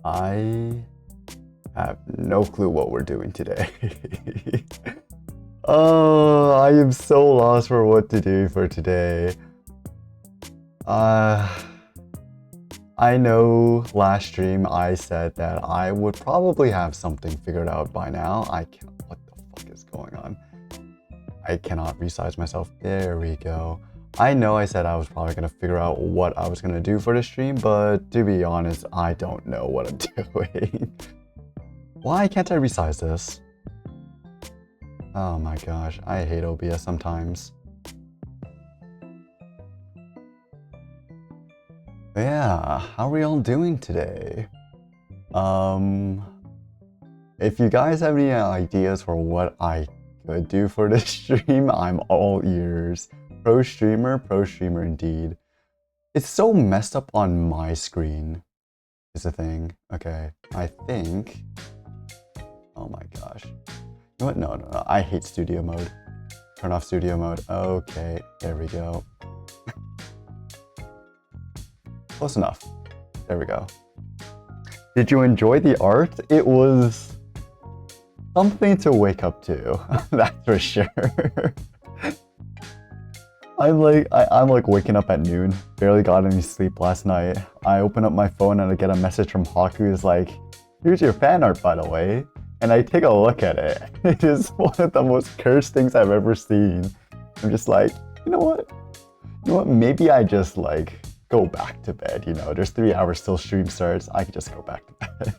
I have no clue what we're doing today. Oh, I am so lost for what to do for today. I know last stream I said that I would probably have something figured out by now. What the fuck is going on? I cannot resize myself. There we go. I know I said I was probably gonna figure out what I was gonna do for the stream, but to be honest, I don't know what I'm doing. Why can't I resize this? Oh my gosh, I hate OBS sometimes. But yeah, how are we all doing today? If you guys have any ideas for what I could do for this stream, I'm all ears. Pro streamer indeed. It's so messed up on my screen, is the thing. Okay, I think... Oh my gosh. You know what? No. I hate studio mode. Turn off studio mode. Okay, there we go. Close enough. There we go. Did you enjoy the art? It was something to wake up to. That's for sure. I'm like waking up at noon. Barely got any sleep last night. I open up my phone and I get a message from Haku. Who's like, "Here's your fan art, by the way." And I take a look at it. It is one of the most cursed things I've ever seen. I'm just like, you know what? Maybe I just like go back to bed. You know, there's 3 hours till stream starts. I could just go back to bed.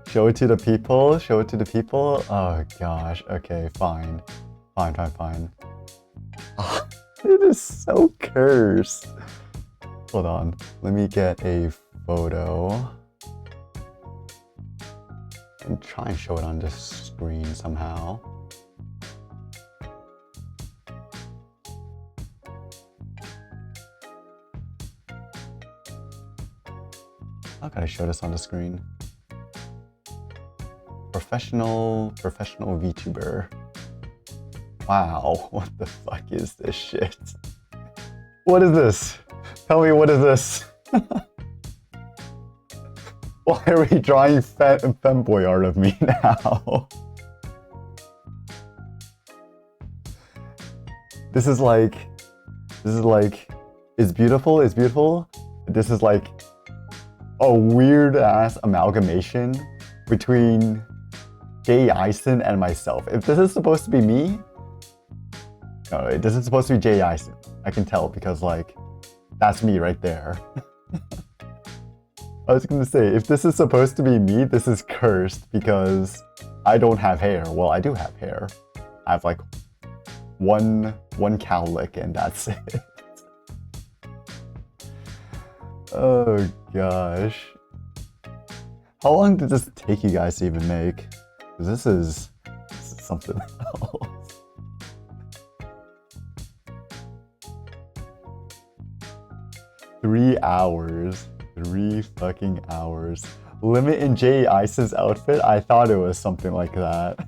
Show it to the people. Show it to the people. Oh gosh. Okay, fine. Fine. Oh, it is so cursed. Hold on. Let me get a photo and try and show it on the screen somehow. How can I show this on the screen? Professional VTuber. Wow, what the fuck is this shit? What is this? Tell me, what is this? Why are we drawing femboy art of me now? This is like, it's beautiful. This is like a weird ass amalgamation between Jay Eisen and myself. If this is supposed to be me, no, this is supposed to be Jay Eisen. I can tell because like, that's me right there. I was gonna say, if this is supposed to be me, this is cursed because I don't have hair. Well, I do have hair. I have like one cowlick and that's it. Oh gosh. How long did this take you guys to even make? Because this is something else. Three fucking hours. Limit in Jay Eisen's outfit? I thought it was something like that.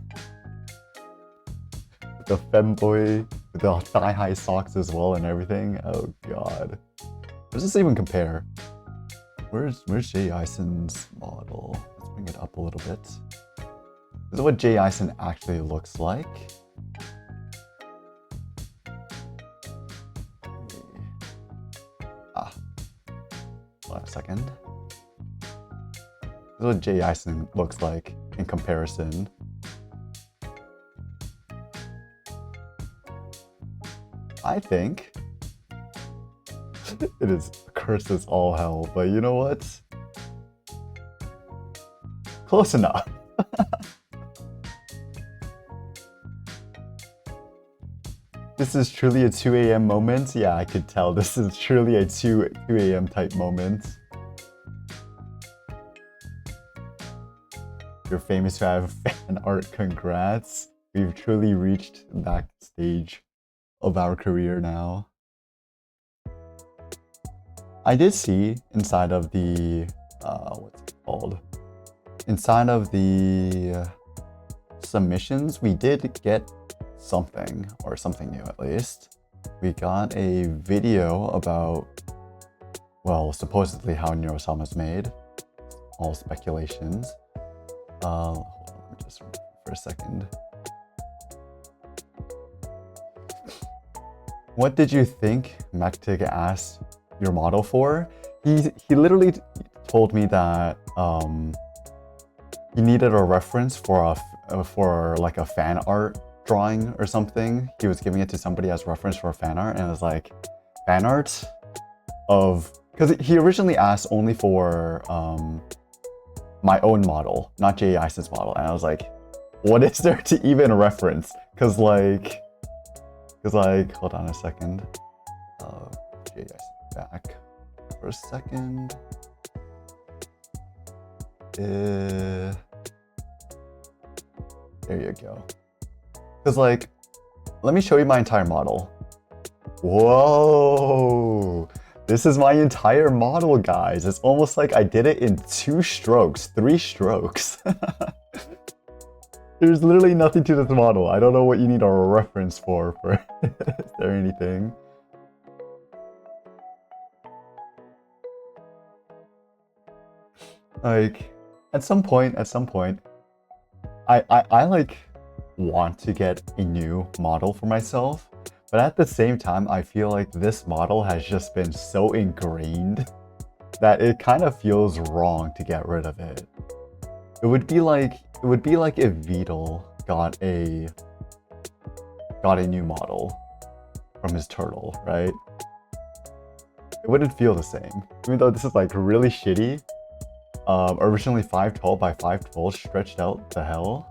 The femboy with the thigh-high socks as well and everything. Oh god. Does this even compare? Where's Jay Eisen's model? Let's bring it up a little bit. This is what Jay Eisen actually looks like. Hold on a second. This is what Jay Eisen looks like in comparison. I think it is cursed as all hell, but you know what? Close enough. This is truly a 2 a.m. moment. Yeah, I could tell this is truly a 2 a.m. type moment. You're famous to have fan art. Congrats. We've truly reached that stage of our career now. I did see inside of the what's it called? Inside of the submissions, we did get something, or something new at least. We got a video about well, supposedly how Neurosama's made. All speculations. Hold on, let me just for a second. What did you think Mektig asked your model for? He literally told me that he needed a reference for like a fan art drawing or something. He was giving it to somebody as reference for fan art, and it was like, fan art of, because he originally asked only for my own model, not J.E. Ison's model, and I was like, what is there to even reference? Because like, hold on a second. J.E. Ison back for a second. There you go. Because like, let me show you my entire model. Whoa! This is my entire model, guys. It's almost like I did it in 2 strokes, 3 strokes. There's literally nothing to this model. I don't know what you need a reference for is there anything? Like, at some point, I like want to get a new model for myself, but at the same time, I feel like this model has just been so ingrained that it kind of feels wrong to get rid of it. It would be like if Vidal got a new model from his turtle, right? It wouldn't feel the same. Even though this is like really shitty. Originally 512 by 512, stretched out the hell.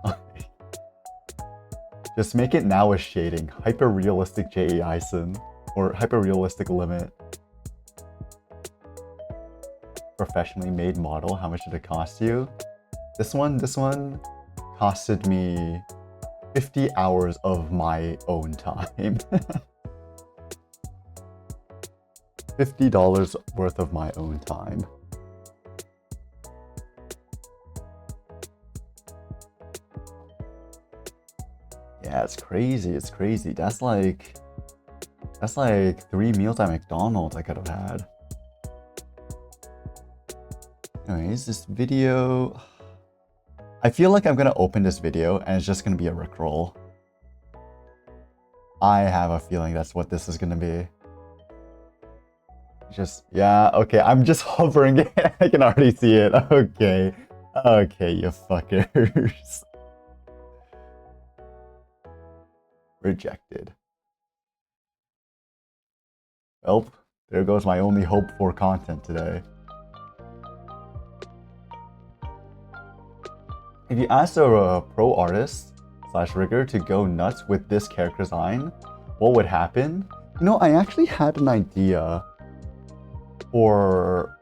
Just make it now a shading. Hyper realistic J.E. Ison or hyper realistic limit. Professionally made model. How much did it cost you? This one costed me 50 hours of my own time. $50 worth of my own time. Yeah, it's crazy. It's crazy. That's like 3 meals at McDonald's I could have had. Anyways, this video, I feel like I'm gonna open this video and it's just gonna be a rickroll. I have a feeling that's what this is gonna be. Just, yeah, okay, I'm just hovering it. I can already see it. Okay. Okay, you fuckers. Rejected. Well, there goes my only hope for content today. If you ask a pro artist / rigger to go nuts with this character design, what would happen? You know, I actually had an idea for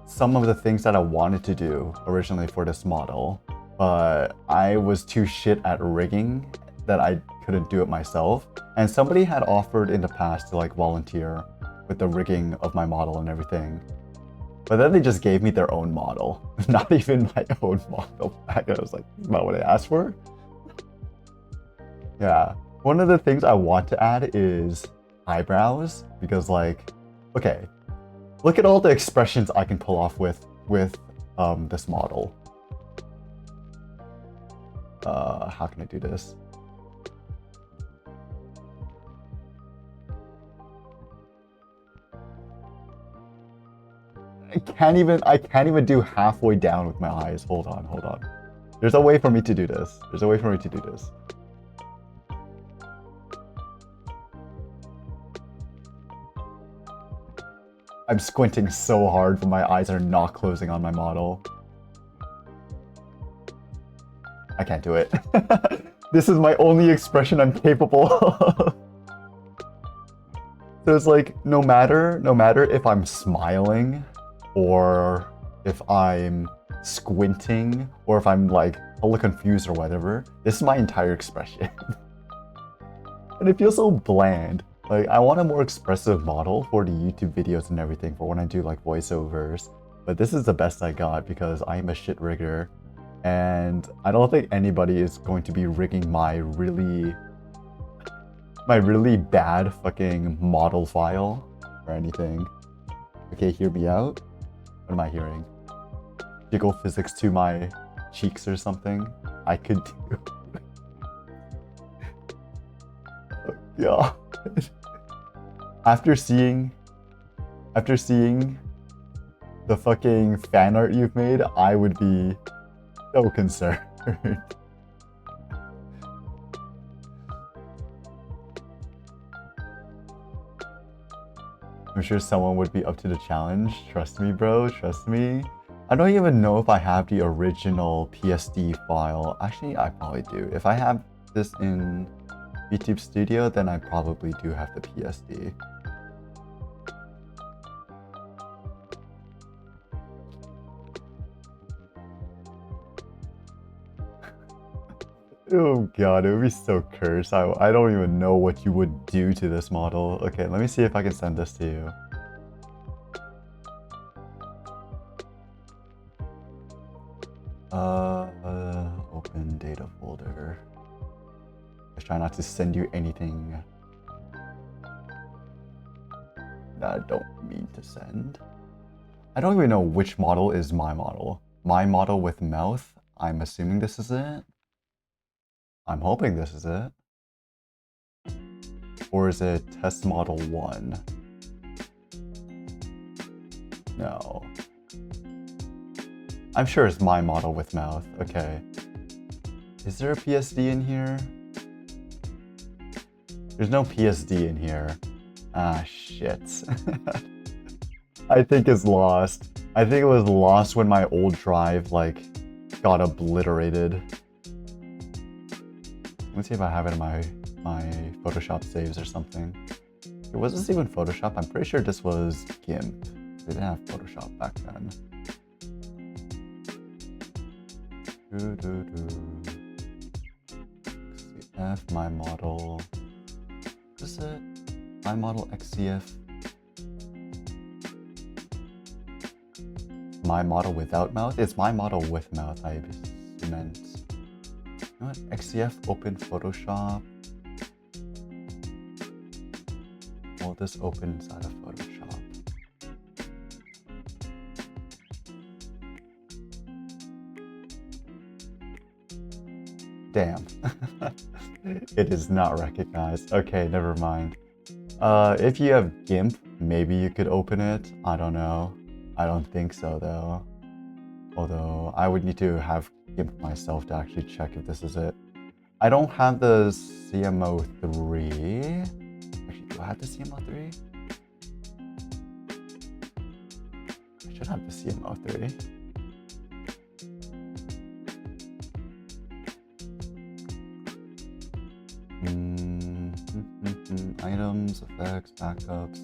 some of the things that I wanted to do originally for this model, but I was too shit at rigging that I couldn't do it myself. And somebody had offered in the past to like volunteer with the rigging of my model and everything. But then they just gave me their own model, not even my own model back. And I was like, this is not what I asked for. Yeah, one of the things I want to add is eyebrows, because like, okay, look at all the expressions I can pull off with this model. How can I do this? I can't even do halfway down with my eyes. Hold on. There's a way for me to do this. I'm squinting so hard, but my eyes are not closing on my model. I can't do it. This is my only expression I'm capable of. So it's like, no matter if I'm smiling, or if I'm squinting, or if I'm like a little confused or whatever, this is my entire expression. And it feels so bland. Like, I want a more expressive model for the YouTube videos and everything for when I do like voiceovers. But this is the best I got because I'm a shit rigger. And I don't think anybody is going to be rigging my really bad fucking model file or anything. Okay, hear me out. What am I hearing? Jiggle physics to my cheeks or something? I could do. Oh, yeah. After seeing the fucking fan art you've made, I would be so concerned. I'm sure someone would be up to the challenge. Trust me, bro. Trust me. I don't even know if I have the original PSD file. Actually, I probably do. If I have this in YouTube Studio, then I probably do have the PSD. Oh god, it would be so cursed. I don't even know what you would do to this model. Okay, let me see if I can send this to you. Open data folder. I try not to send you anything that I don't mean to send. I don't even know which model is my model. My model with mouth. I'm assuming this is it. I'm hoping this is it. Or is it test model 1? No. I'm sure it's my model with mouth. Okay. Is there a PSD in here? There's no PSD in here. Ah, shit. I think it's lost. I think it was lost when my old drive, like, got obliterated. Let's see if I have it in my Photoshop saves or something. Was this even Photoshop? I'm pretty sure this was GIMP. They didn't have Photoshop back then. XCF, my model. What is it? My model XCF. My model without mouth? It's my model with mouth, I meant. You know what? XCF, open Photoshop. Will this open inside of Photoshop? Damn. It is not recognized. Okay, never mind. If you have GIMP, maybe you could open it. I don't know. I don't think so though. Although I would need to have GIMP myself to actually check if this is it. I don't have the CMO3. Actually, do I have the CMO3? I should have the CMO3. Items, effects, backups.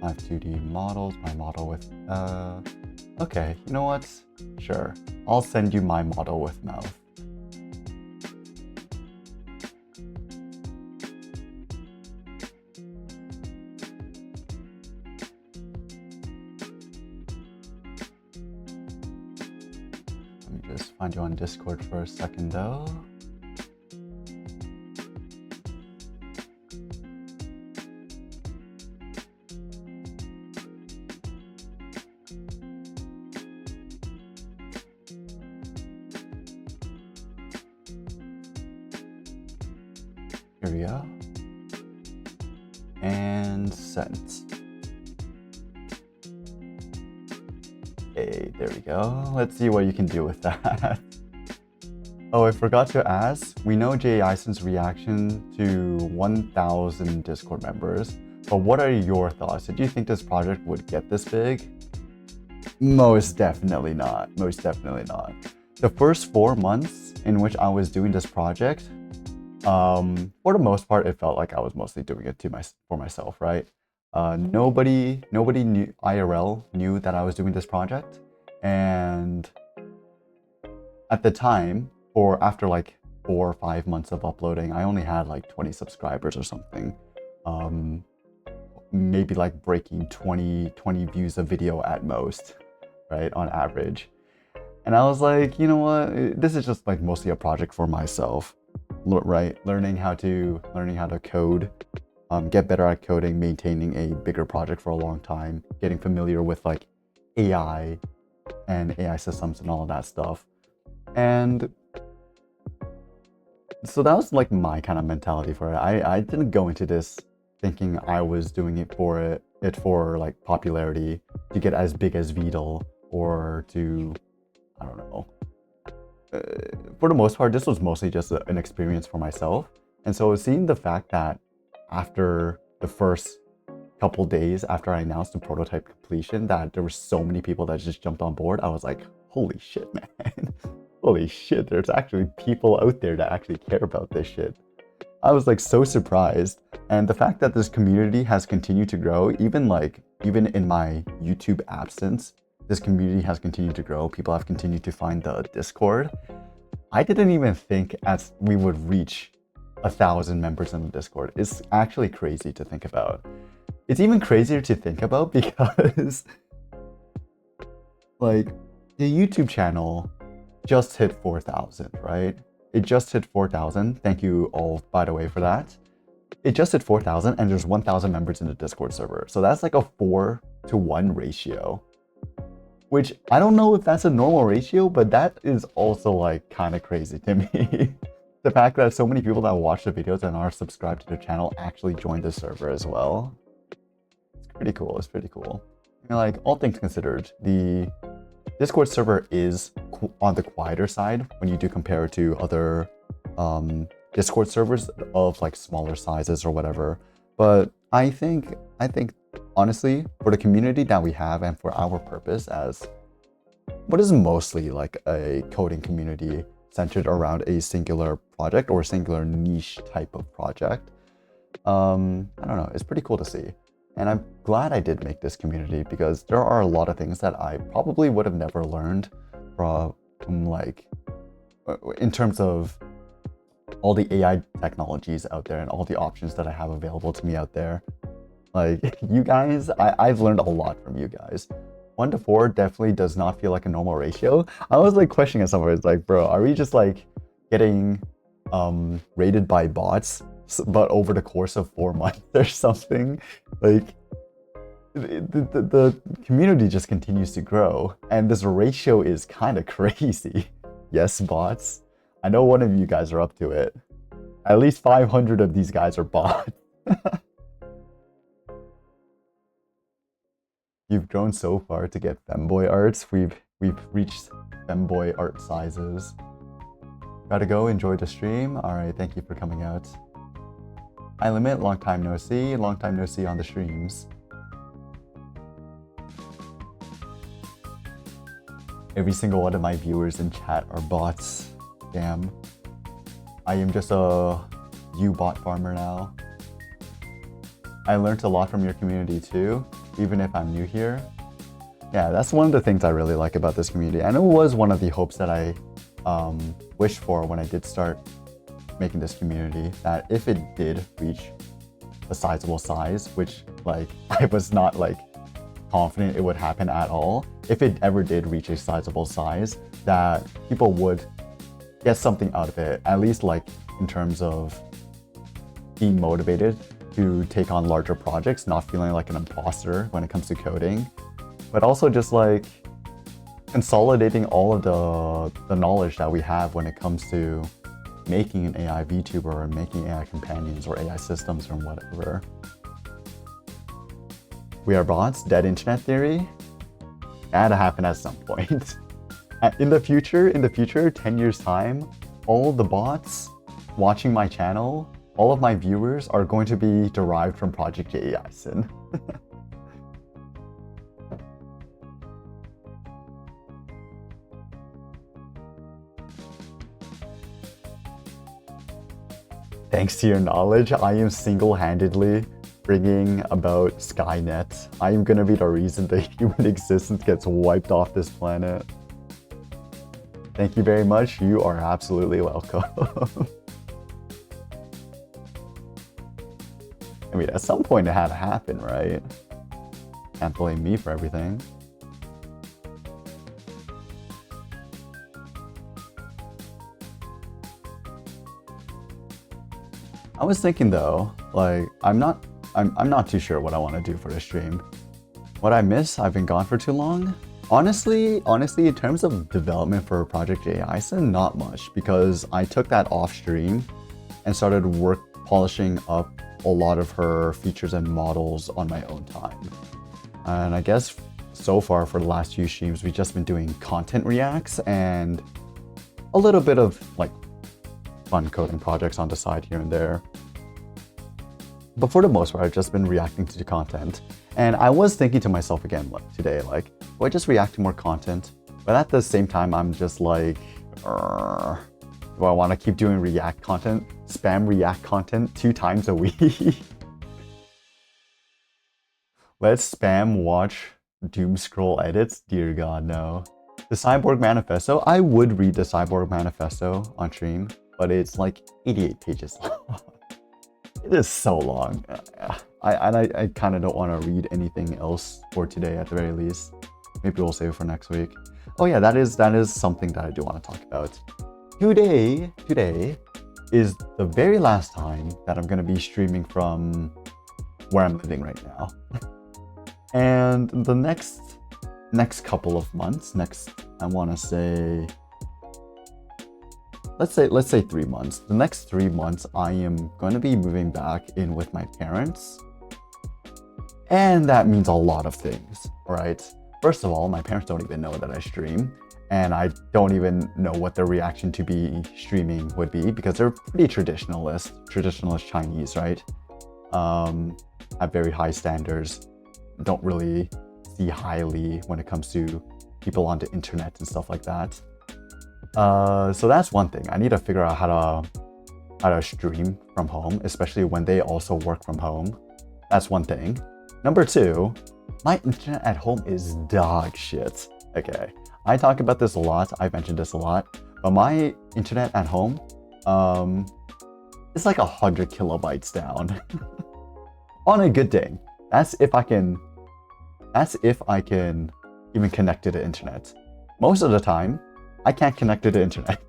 I have 2D models, my model with, okay, you know what? Sure, I'll send you my model with mouth. Let me just find you on Discord for a second though. Here we go. And sent. Okay, there we go. Let's see what you can do with that. Oh, I forgot to ask. We know Jay Eison's reaction to 1,000 Discord members, but what are your thoughts? Did you think this project would get this big? Most definitely not. Most definitely not. The first 4 months in which I was doing this project, for the most part, it felt like I was mostly doing it for myself, right? Nobody knew IRL knew that I was doing this project, and at the time, or after like 4 or 5 months of uploading, I only had like 20 subscribers or something. Maybe like breaking 20 views a video at most, right, on average. And I was like, you know what? This is just like mostly a project for myself. Right, learning how to code get better at coding, maintaining a bigger project for a long time, getting familiar with like AI and AI systems and all of that stuff. And so that was like my kind of mentality for it. I didn't go into this thinking I was doing it for like popularity, to get as big as Vedal, or to, I don't know. For the most part, this was mostly just an experience for myself. And so seeing the fact that after the first couple days after I announced the prototype completion, that there were so many people that just jumped on board, I was like, holy shit, man. Holy shit, there's actually people out there that actually care about this shit. I was like so surprised. And the fact that this community has continued to grow, even in my YouTube absence, this community has continued to grow. People have continued to find the Discord. I didn't even think as we would reach 1,000 members in the Discord. It's actually crazy to think about. It's even crazier to think about because like the YouTube channel just hit 4,000, right? It just hit 4,000. Thank you all, by the way, for that. It just hit 4,000 and there's 1,000 members in the Discord server. So that's like a 4-to-1 ratio, which I don't know if that's a normal ratio, but that is also like kind of crazy to me. The fact that so many people that watch the videos and are subscribed to the channel actually joined the server as well. It's pretty cool. It's pretty cool. And like, all things considered, the Discord server is on the quieter side when you do compare it to other Discord servers of like smaller sizes or whatever. But I think honestly, for the community that we have and for our purpose as what is mostly like a coding community centered around a singular project or a singular niche type of project, I don't know, it's pretty cool to see. And I'm glad I did make this community because there are a lot of things that I probably would have never learned from like, in terms of all the AI technologies out there and all the options that I have available to me out there. Like you guys, I've learned a lot from you guys. 1 to 4 definitely does not feel like a normal ratio. I was like questioning at some point, it's like, bro, are we just like getting rated by bots, but over the course of 4 months or something? Like the community just continues to grow and this ratio is kind of crazy. Yes, bots. I know one of you guys are up to it. At least 500 of these guys are bots. You've grown so far to get femboy arts. We've reached femboy art sizes. Gotta go, enjoy the stream. Alright, thank you for coming out. Hi Limit, long time no see on the streams. Every single one of my viewers in chat are bots. Damn. I am just a U-bot farmer now. I learned a lot from your community too, even if I'm new here. Yeah, that's one of the things I really like about this community. And it was one of the hopes that I wished for when I did start making this community, that if it did reach a sizable size, which like I was not like confident it would happen at all, if it ever did reach a sizable size, that people would get something out of it, at least like in terms of being motivated to take on larger projects, not feeling like an imposter when it comes to coding, but also just like consolidating all of the knowledge that we have when it comes to making an AI VTuber or making AI companions or AI systems or whatever. We are bots, dead internet theory. That'll happen at some point. In the future, 10 years time, all the bots watching my channel, all of my viewers are going to be derived from Project JAISyn. Thanks to your knowledge, I am single-handedly bringing about Skynet. I am gonna be the reason the human existence gets wiped off this planet. Thank you very much. You are absolutely welcome. I mean, at some point it had to happen, right? Can't blame me for everything. I was thinking though, Like, I'm not too sure what I want to do for the stream. What I miss, I've been gone for too long. Honestly, in terms of development for Project J Ison, not much, because I took that off stream and started polishing up a lot of her features and models on my own time. And I guess so far for the last few streams, we've just been doing content reacts and a little bit of like fun coding projects on the side here and there. But for the most part, I've just been reacting to the content. And I was thinking to myself again today, like, do I just react to more content? But at the same time, I'm just like, do I want to keep doing React content, spam React content 2 times a week? Let's spam watch doom scroll edits? Dear God, no. The Cyborg Manifesto, I would read the Cyborg Manifesto on stream, but it's like 88 pages long. It is so long. I kind of don't want to read anything else for today at the very least. Maybe we'll save it for next week. Oh yeah, that is something that I do want to talk about. Today is the very last time that I'm going to be streaming from where I'm living right now. And the next couple of months, I want to say, let's say 3 months. The next 3 months, I am going to be moving back in with my parents. And that means a lot of things, right? First of all, my parents don't even know that I stream. And I don't even know what their reaction to be streaming would be, because they're pretty traditionalist Chinese, right? Have very high standards. Don't really see highly when it comes to people on the internet and stuff like that. So that's one thing. I need to figure out how to stream from home, especially when they also work from home. That's one thing. Number 2, my internet at home is dog shit. Okay, I talk about this a lot. I've mentioned this a lot, but my internet at home, it's like 100 kilobytes down on a good day. That's if I can even connect to the internet. Most of the time, I can't connect to the internet.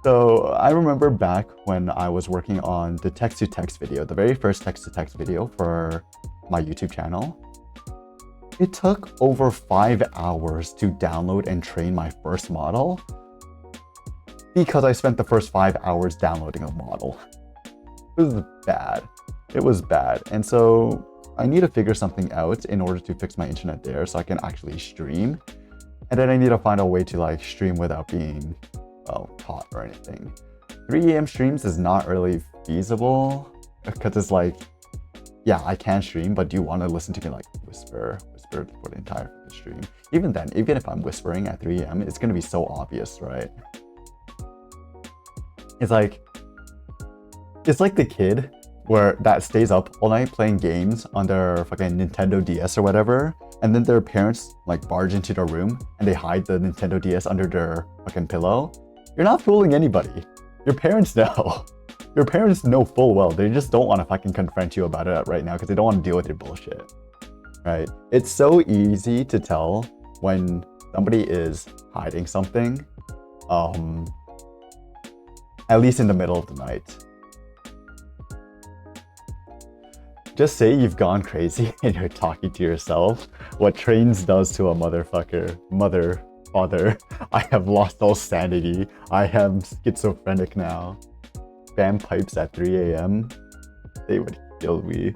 So I remember back when I was working on the text-to-text video, the very first text-to-text video for my YouTube channel. It took over 5 hours to download and train my first model because I spent the first 5 hours downloading a model. It was bad. It was bad. And so I need to figure something out in order to fix my internet there so I can actually stream. And then I need to find a way to like stream without being, well, caught or anything. 3 AM streams is not really feasible because it's like, yeah, I can stream, but do you want to listen to me like whisper for the entire stream? Even then, even if I'm whispering at 3 AM, it's going to be so obvious, right? It's like the kid that stays up all night playing games on their fucking Nintendo DS or whatever, and then their parents like barge into their room and they hide the Nintendo DS under their fucking pillow. You're not fooling anybody. Your parents know. Your parents know full well. They just don't want to fucking confront you about it right now because they don't want to deal with your bullshit. Right? It's so easy to tell when somebody is hiding something, at least in the middle of the night. Just say you've gone crazy and you're talking to yourself. What trains does to a father. I have lost all sanity. I am schizophrenic now. Spam pipes at 3 AM. They would kill me.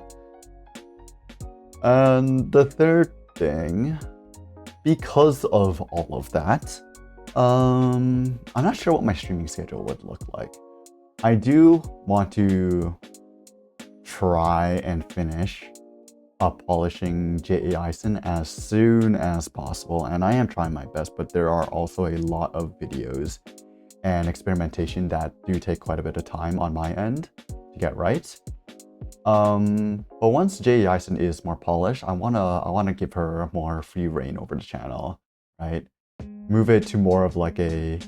And the third thing, because of all of that, I'm not sure what my streaming schedule would look like. I do want to try and finish polishing J.A. Ison as soon as possible, and I am trying my best, but there are also a lot of videos and experimentation that do take quite a bit of time on my end to get right. But once J.A. Ison is more polished, I wanna give her more free reign over the channel, right? Move it to more of like a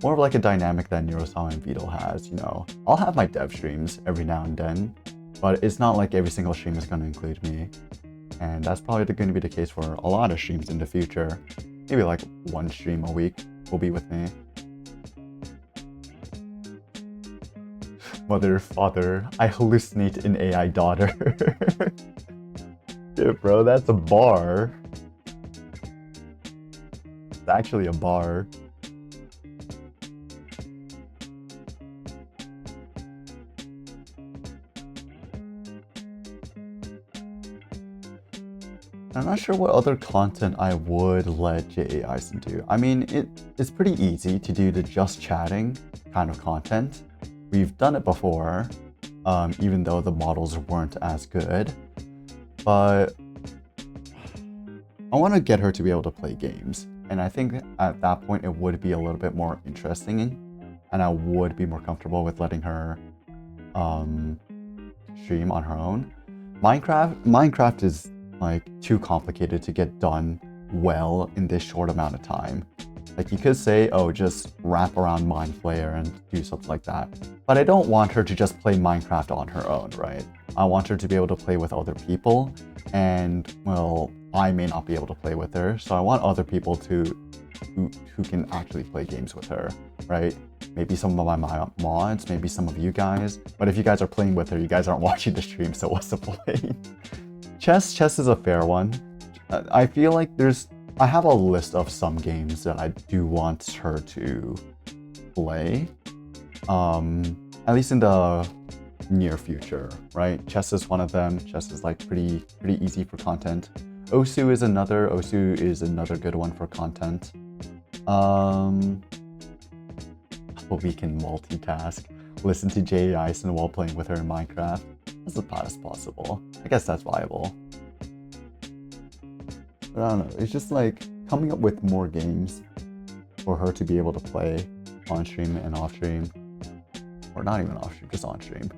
dynamic that Neurosama and Beetle has, you know. I'll have my dev streams every now and then, but it's not like every single stream is gonna include me. And that's probably going to be the case for a lot of streams in the future. Maybe like 1 stream a week will be with me. Mother, father, I hallucinate an AI daughter. Yeah, bro, that's a bar. It's actually a bar. I'm not sure what other content I would let J.A. Ison do. I mean, it's pretty easy to do the just chatting kind of content. We've done it before, even though the models weren't as good. But I want to get her to be able to play games. And I think at that point it would be a little bit more interesting, and I would be more comfortable with letting her stream on her own. Minecraft is like too complicated to get done well in this short amount of time. Like you could say, oh, just wrap around Mind Flayer and do something like that. But I don't want her to just play Minecraft on her own, right? I want her to be able to play with other people, and well, I may not be able to play with her, so I want other people who can actually play games with her, right? Maybe some of my mods, maybe some of you guys. But if you guys are playing with her, you guys aren't watching the stream, so what's the point? Chess is a fair one. I feel like I have a list of some games that I do want her to play. At least in the near future, right? Chess is one of them. Chess is like pretty easy for content. Osu is another good one for content. We can multitask. Listen to J.A. Ison while playing with her in Minecraft. That's about as possible. I guess that's viable. But I don't know, it's just like coming up with more games for her to be able to play on stream and off stream. Or not even off stream, just on stream.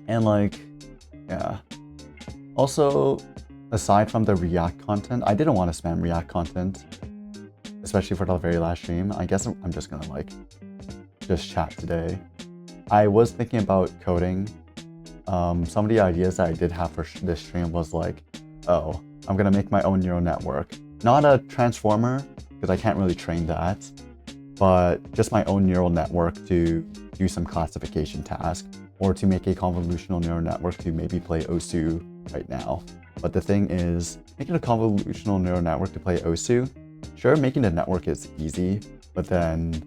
And like, yeah. Also, aside from the React content, I didn't want to spam React content, especially for the very last stream. I guess I'm just gonna like, just chat today. I was thinking about coding. Some of the ideas that I did have for this stream was like, oh, I'm gonna make my own neural network. Not a transformer, because I can't really train that, but just my own neural network to do some classification task, or to make a convolutional neural network to maybe play Osu right now. But the thing is, making a convolutional neural network to play Osu, sure, making the network is easy, but then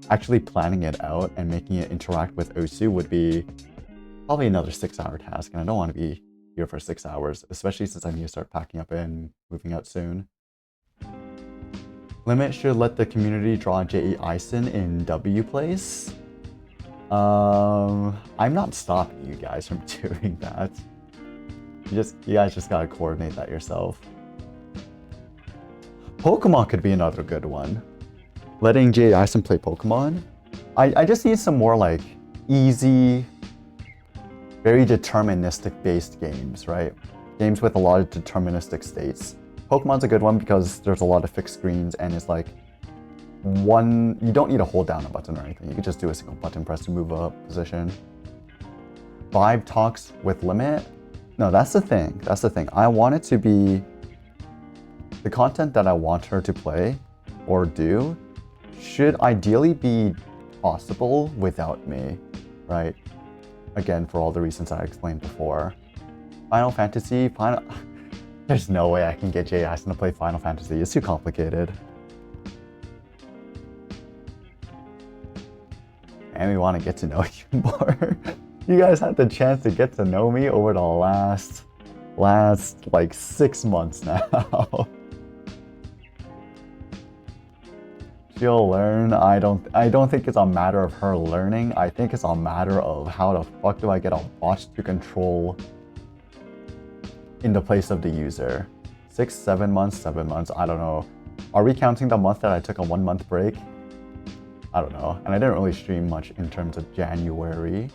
actually planning it out and making it interact with Osu would be probably another 6-hour task, and I don't want to be here for 6 hours, especially since I need to start packing up and moving out soon. Limit should let the community draw J.A. Ison in W place. I'm not stopping you guys from doing that. You guys just gotta coordinate that yourself. Pokemon could be another good one. Letting J.A. Ison play Pokemon. I just need some more like easy, very deterministic based games, right? Games with a lot of deterministic states. Pokemon's a good one because there's a lot of fixed screens, and it's like you don't need to hold down a button or anything. You can just do a single button press to move a position. Vibe talks with limit. No, that's the thing. That's the thing. I want it to be the content that I want her to play or do should ideally be possible without me, right? Again, for all the reasons I explained before. Final Fantasy, there's no way I can get J.A. Ison to play Final Fantasy. It's too complicated. And we want to get to know you more. You guys had the chance to get to know me over the last like 6 months now. She'll learn. I don't think it's a matter of her learning. I think it's a matter of how the fuck do I get a bot to control in the place of the user. 6, 7 months, 7 months, I don't know. Are we counting the month that I took a 1-month break? I don't know. And I didn't really stream much in terms of January.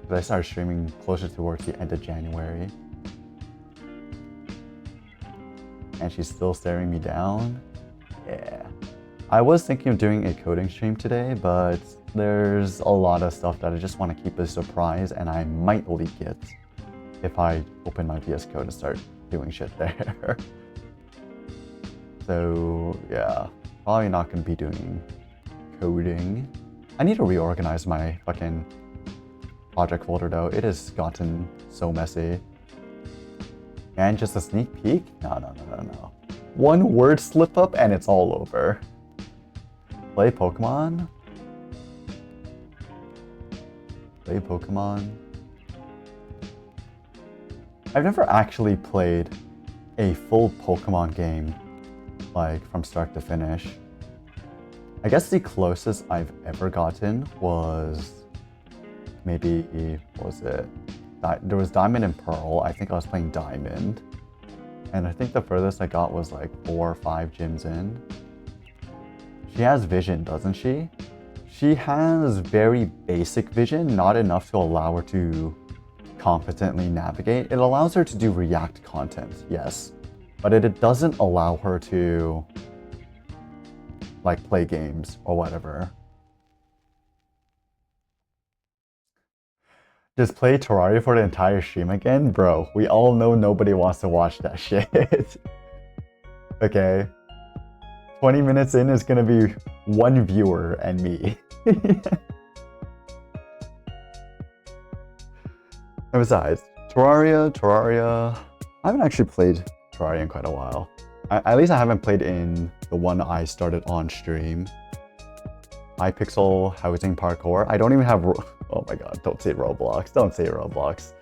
But I started streaming closer towards the end of January. And she's still staring me down. Yeah. I was thinking of doing a coding stream today, but there's a lot of stuff that I just want to keep a surprise, and I might leak it if I open my VS Code and start doing shit there. So yeah, Probably not gonna be doing coding. I need to reorganize my fucking project folder though. It has gotten so messy. And just a sneak peek? No. One word slip up and it's all over. Play Pokemon? Play Pokemon? I've never actually played a full Pokemon game, like from start to finish. I guess the closest I've ever gotten was maybe, what was it? There was Diamond and Pearl. I think I was playing Diamond. And I think the furthest I got was like 4 or 5 gyms in. She has vision, doesn't she? She has very basic vision, not enough to allow her to competently navigate. It allows her to do React content, yes. But it doesn't allow her to like play games or whatever. Just play Terraria for the entire stream again? Bro, we all know nobody wants to watch that shit. Okay. 20 minutes in is gonna be one viewer and me. And besides, Terraria... I haven't actually played Terraria in quite a while. At least I haven't played in the one I started on stream. Hypixel Housing Parkour. I don't even have... Oh my god, don't say Roblox. Don't say Roblox.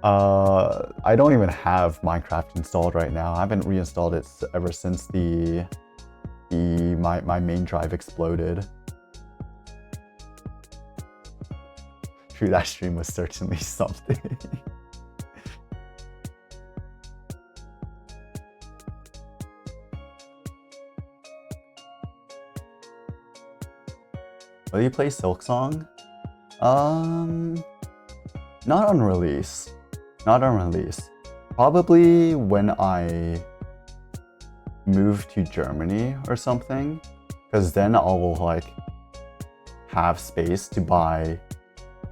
I don't even have Minecraft installed right now. I haven't reinstalled it ever since my main drive exploded. True, that stream was certainly something. Will you play Silksong? Not on release. Not on release. Probably when I move to Germany or something, because then I'll like have space to buy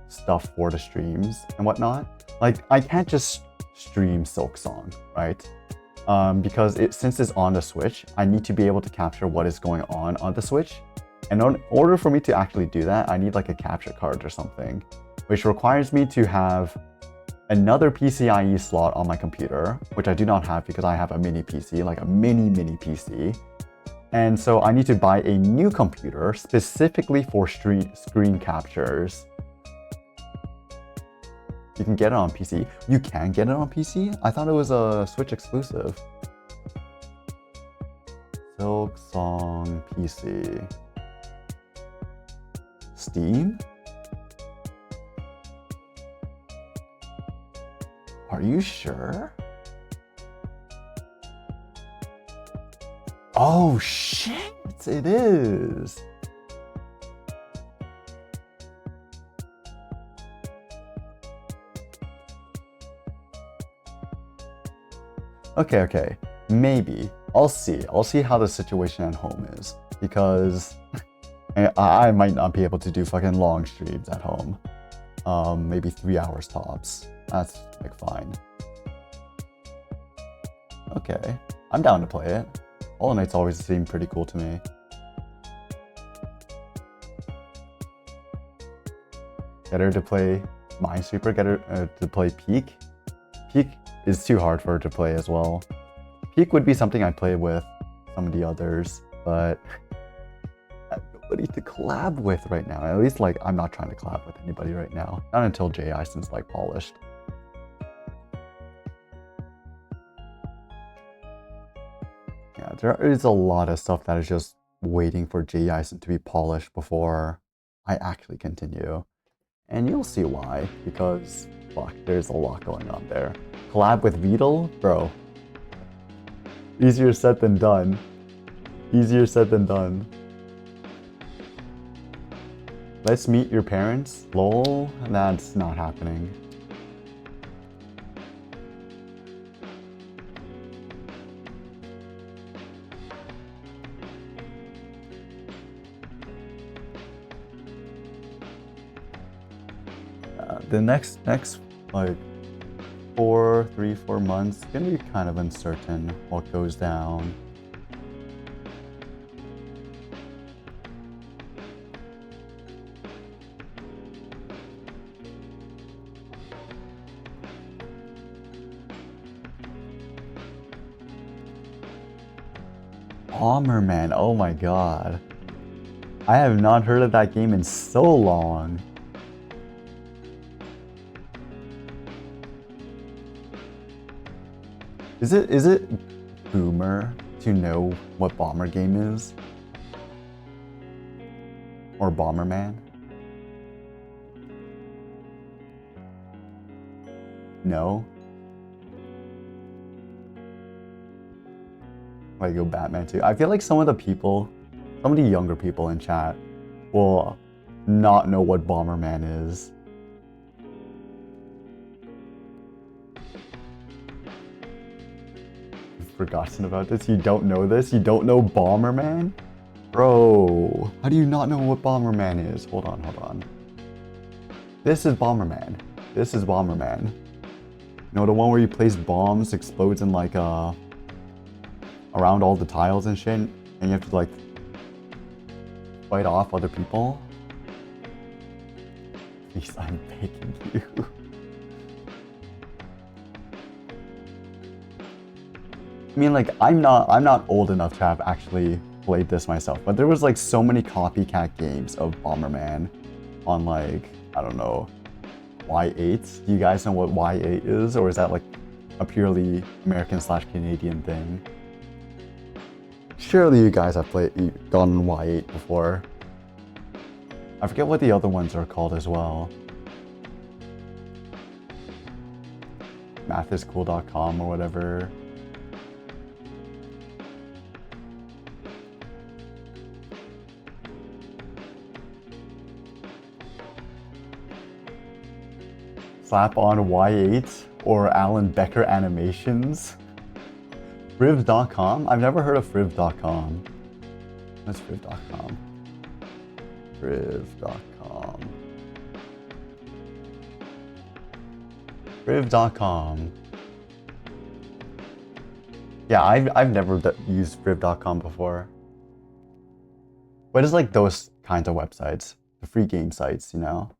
stuff for the streams and whatnot. Like I can't just stream Silksong, right? Because since it's on the Switch, I need to be able to capture what is going on the Switch. And in order for me to actually do that, I need like a capture card or something, which requires me to have another PCIe slot on my computer, which I do not have because I have a mini PC, like a mini PC. And so I need to buy a new computer specifically for screen captures. You can get it on PC. You can get it on PC? I thought it was a Switch exclusive. Silksong PC. Steam? Are you sure? Oh shit, it is. Okay. Maybe. I'll see how the situation at home is, because I might not be able to do fucking long streams at home. Maybe 3 hours tops. That's like fine. Okay, I'm down to play it. Hollow Knight's always seemed pretty cool to me. Get her to play Minesweeper, get her to play Peak. Peak is too hard for her to play as well. Peak would be something I'd play with some of the others, but I have nobody to collab with right now. At least like I'm not trying to collab with anybody right now. Not until J.Ison's like polished. Yeah, there is a lot of stuff that is just waiting for J.Ison to be polished before I actually continue. And you'll see why, because fuck, there's a lot going on there. Collab with Vedal? Bro. Easier said than done. Easier said than done. Let's meet your parents? Lol, that's not happening. The next like 3-4 months, it's gonna be kind of uncertain what goes down. Bomberman. Oh my god. I have not heard of that game in so long. Is it boomer to know what Bomber game is? Or Bomberman? No? Like go Batman 2. I feel like some of the younger people in chat will not know what Bomberman is. You've forgotten about this? You don't know this? You don't know Bomberman? Bro, how do you not know what Bomberman is? Hold on. This is Bomberman. This is Bomberman. You know, the one where you place bombs, explodes in like around all the tiles and shit, and you have to like fight off other people? Please, I'm begging you. I mean, like, I'm not old enough to have actually played this myself, but there was like so many copycat games of Bomberman on like, I don't know, Y8. Do you guys know what Y8 is, or is that like a purely American/Canadian thing? Surely you guys have gone Y8 before. I forget what the other ones are called as well. Mathiscool.com or whatever. Slap on Y8 or Alan Becker Animations. Friv.com? I've never heard of Friv.com. What's Friv.com? Friv.com. Friv.com. Yeah, I've never used Friv.com before. But it's like those kinds of websites. The free game sites, you know?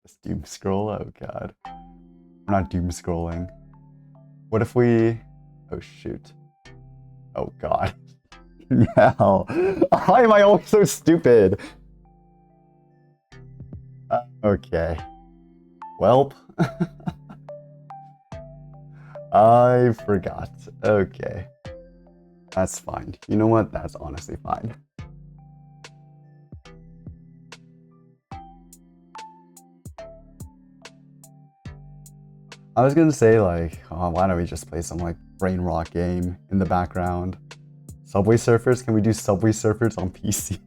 This doom scroll? Oh god. We're not doom scrolling. What if we... Oh shoot. Oh god. No. Why am I always so stupid? Okay. Welp. I forgot. Okay. That's fine. You know what? That's honestly fine. I was gonna say like, oh, why don't we just play some like brain rot game in the background? Subway Surfers? Can we do Subway Surfers on PC?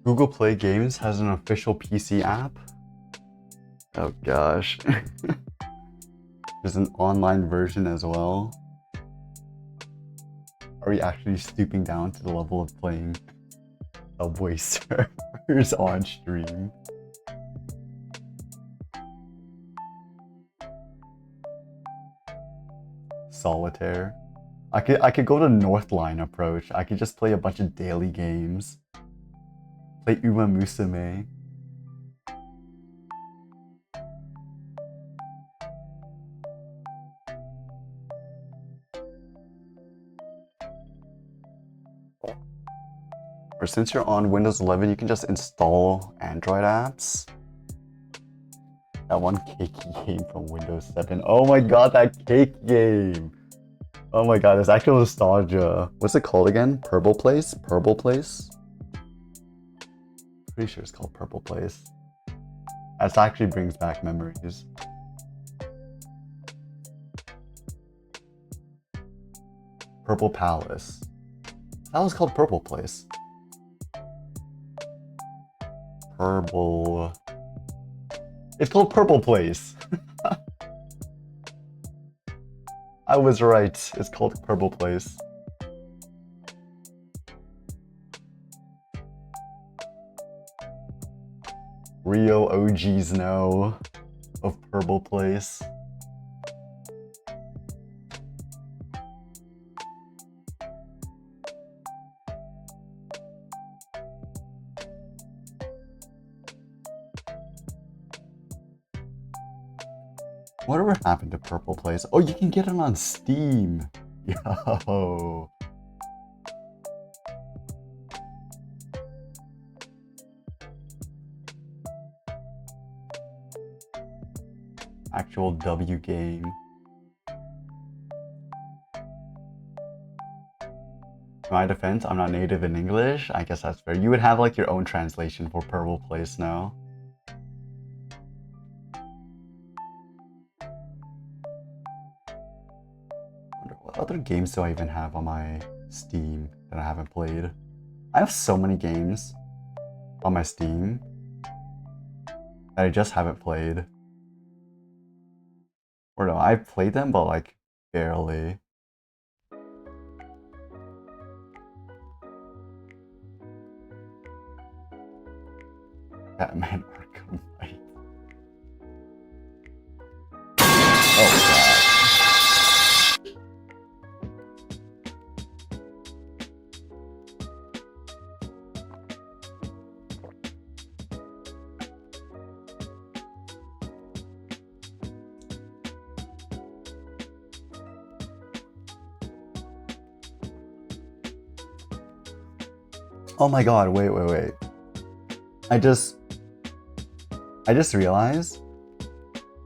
Google Play Games has an official PC app? Oh gosh. There's an online version as well. Are we actually stooping down to the level of playing Subway Surfers on stream? Solitaire. I could go to Northline approach. I could just play a bunch of daily games. Play Uma Musume. Or since you're on Windows 11, you can just install Android apps. That one cakey game from Windows 7. Oh my god, that cake game! Oh my god, it's actual nostalgia. What's it called again? Purple Place? Purple Place? Pretty sure it's called Purple Place. That actually brings back memories. Purple Palace. That was called Purple Place. Purple... It's called Purple Place. I was right. It's called Purple Place. Rio OGs no. of Purple Place. Whatever happened to Purple Place? Oh, you can get it on Steam. Yo. Actual W game. In my defense, I'm not native in English. I guess that's fair. You would have like your own translation for Purple Place now. What other games do I even have on my Steam that I haven't played? I have so many games on my Steam that I just haven't played. Or no, I've played them, but like barely. Batman Arkham Knight. Oh god. Oh my god, wait. I just realized,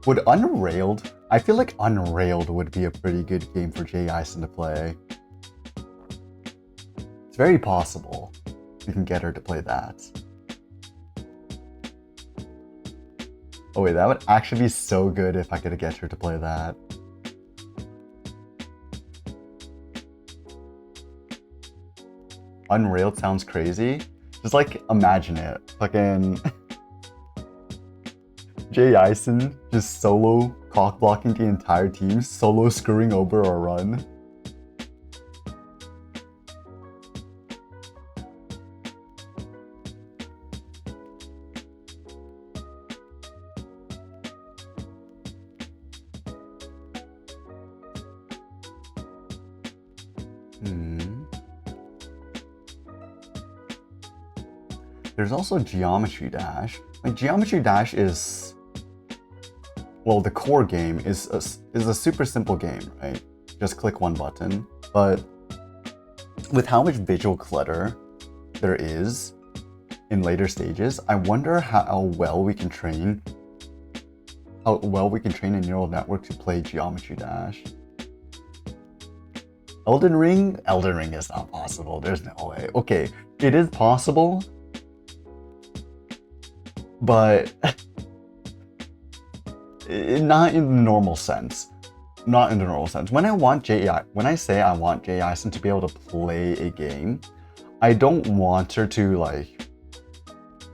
would Unrailed, I feel like Unrailed would be a pretty good game for Jay Eisen to play. It's very possible you can get her to play that. Oh wait, that would actually be so good if I could get her to play that. Unrailed sounds crazy. Just like imagine it. Fucking Jay Eisen just solo cock blocking the entire team, solo screwing over a run. There's also Geometry Dash. Like Geometry Dash is, well, the core game is a super simple game, right? Just click one button. But with how much visual clutter there is in later stages, I wonder how well we can train a neural network to play Geometry Dash. Elden Ring is not possible. There's no way. Okay, it is possible, but not in the normal sense. Not in the normal sense. When I say I want Jay Eisen to be able to play a game, I don't want her to like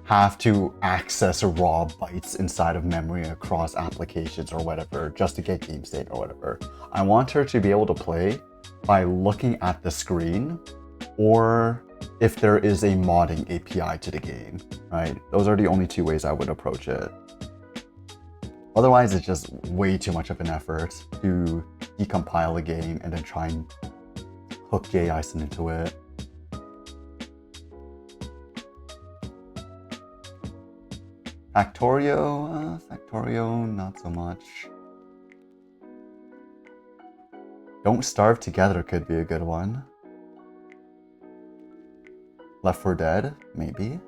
have to access raw bytes inside of memory across applications or whatever just to get game state or whatever. I want her to be able to play by looking at the screen, or if there is a modding API to the game, right? Those are the only two ways I would approach it. Otherwise, it's just way too much of an effort to decompile a game and then try and hook Jay Eisen into it. Factorio, not so much. Don't Starve Together could be a good one. Left 4 Dead, maybe.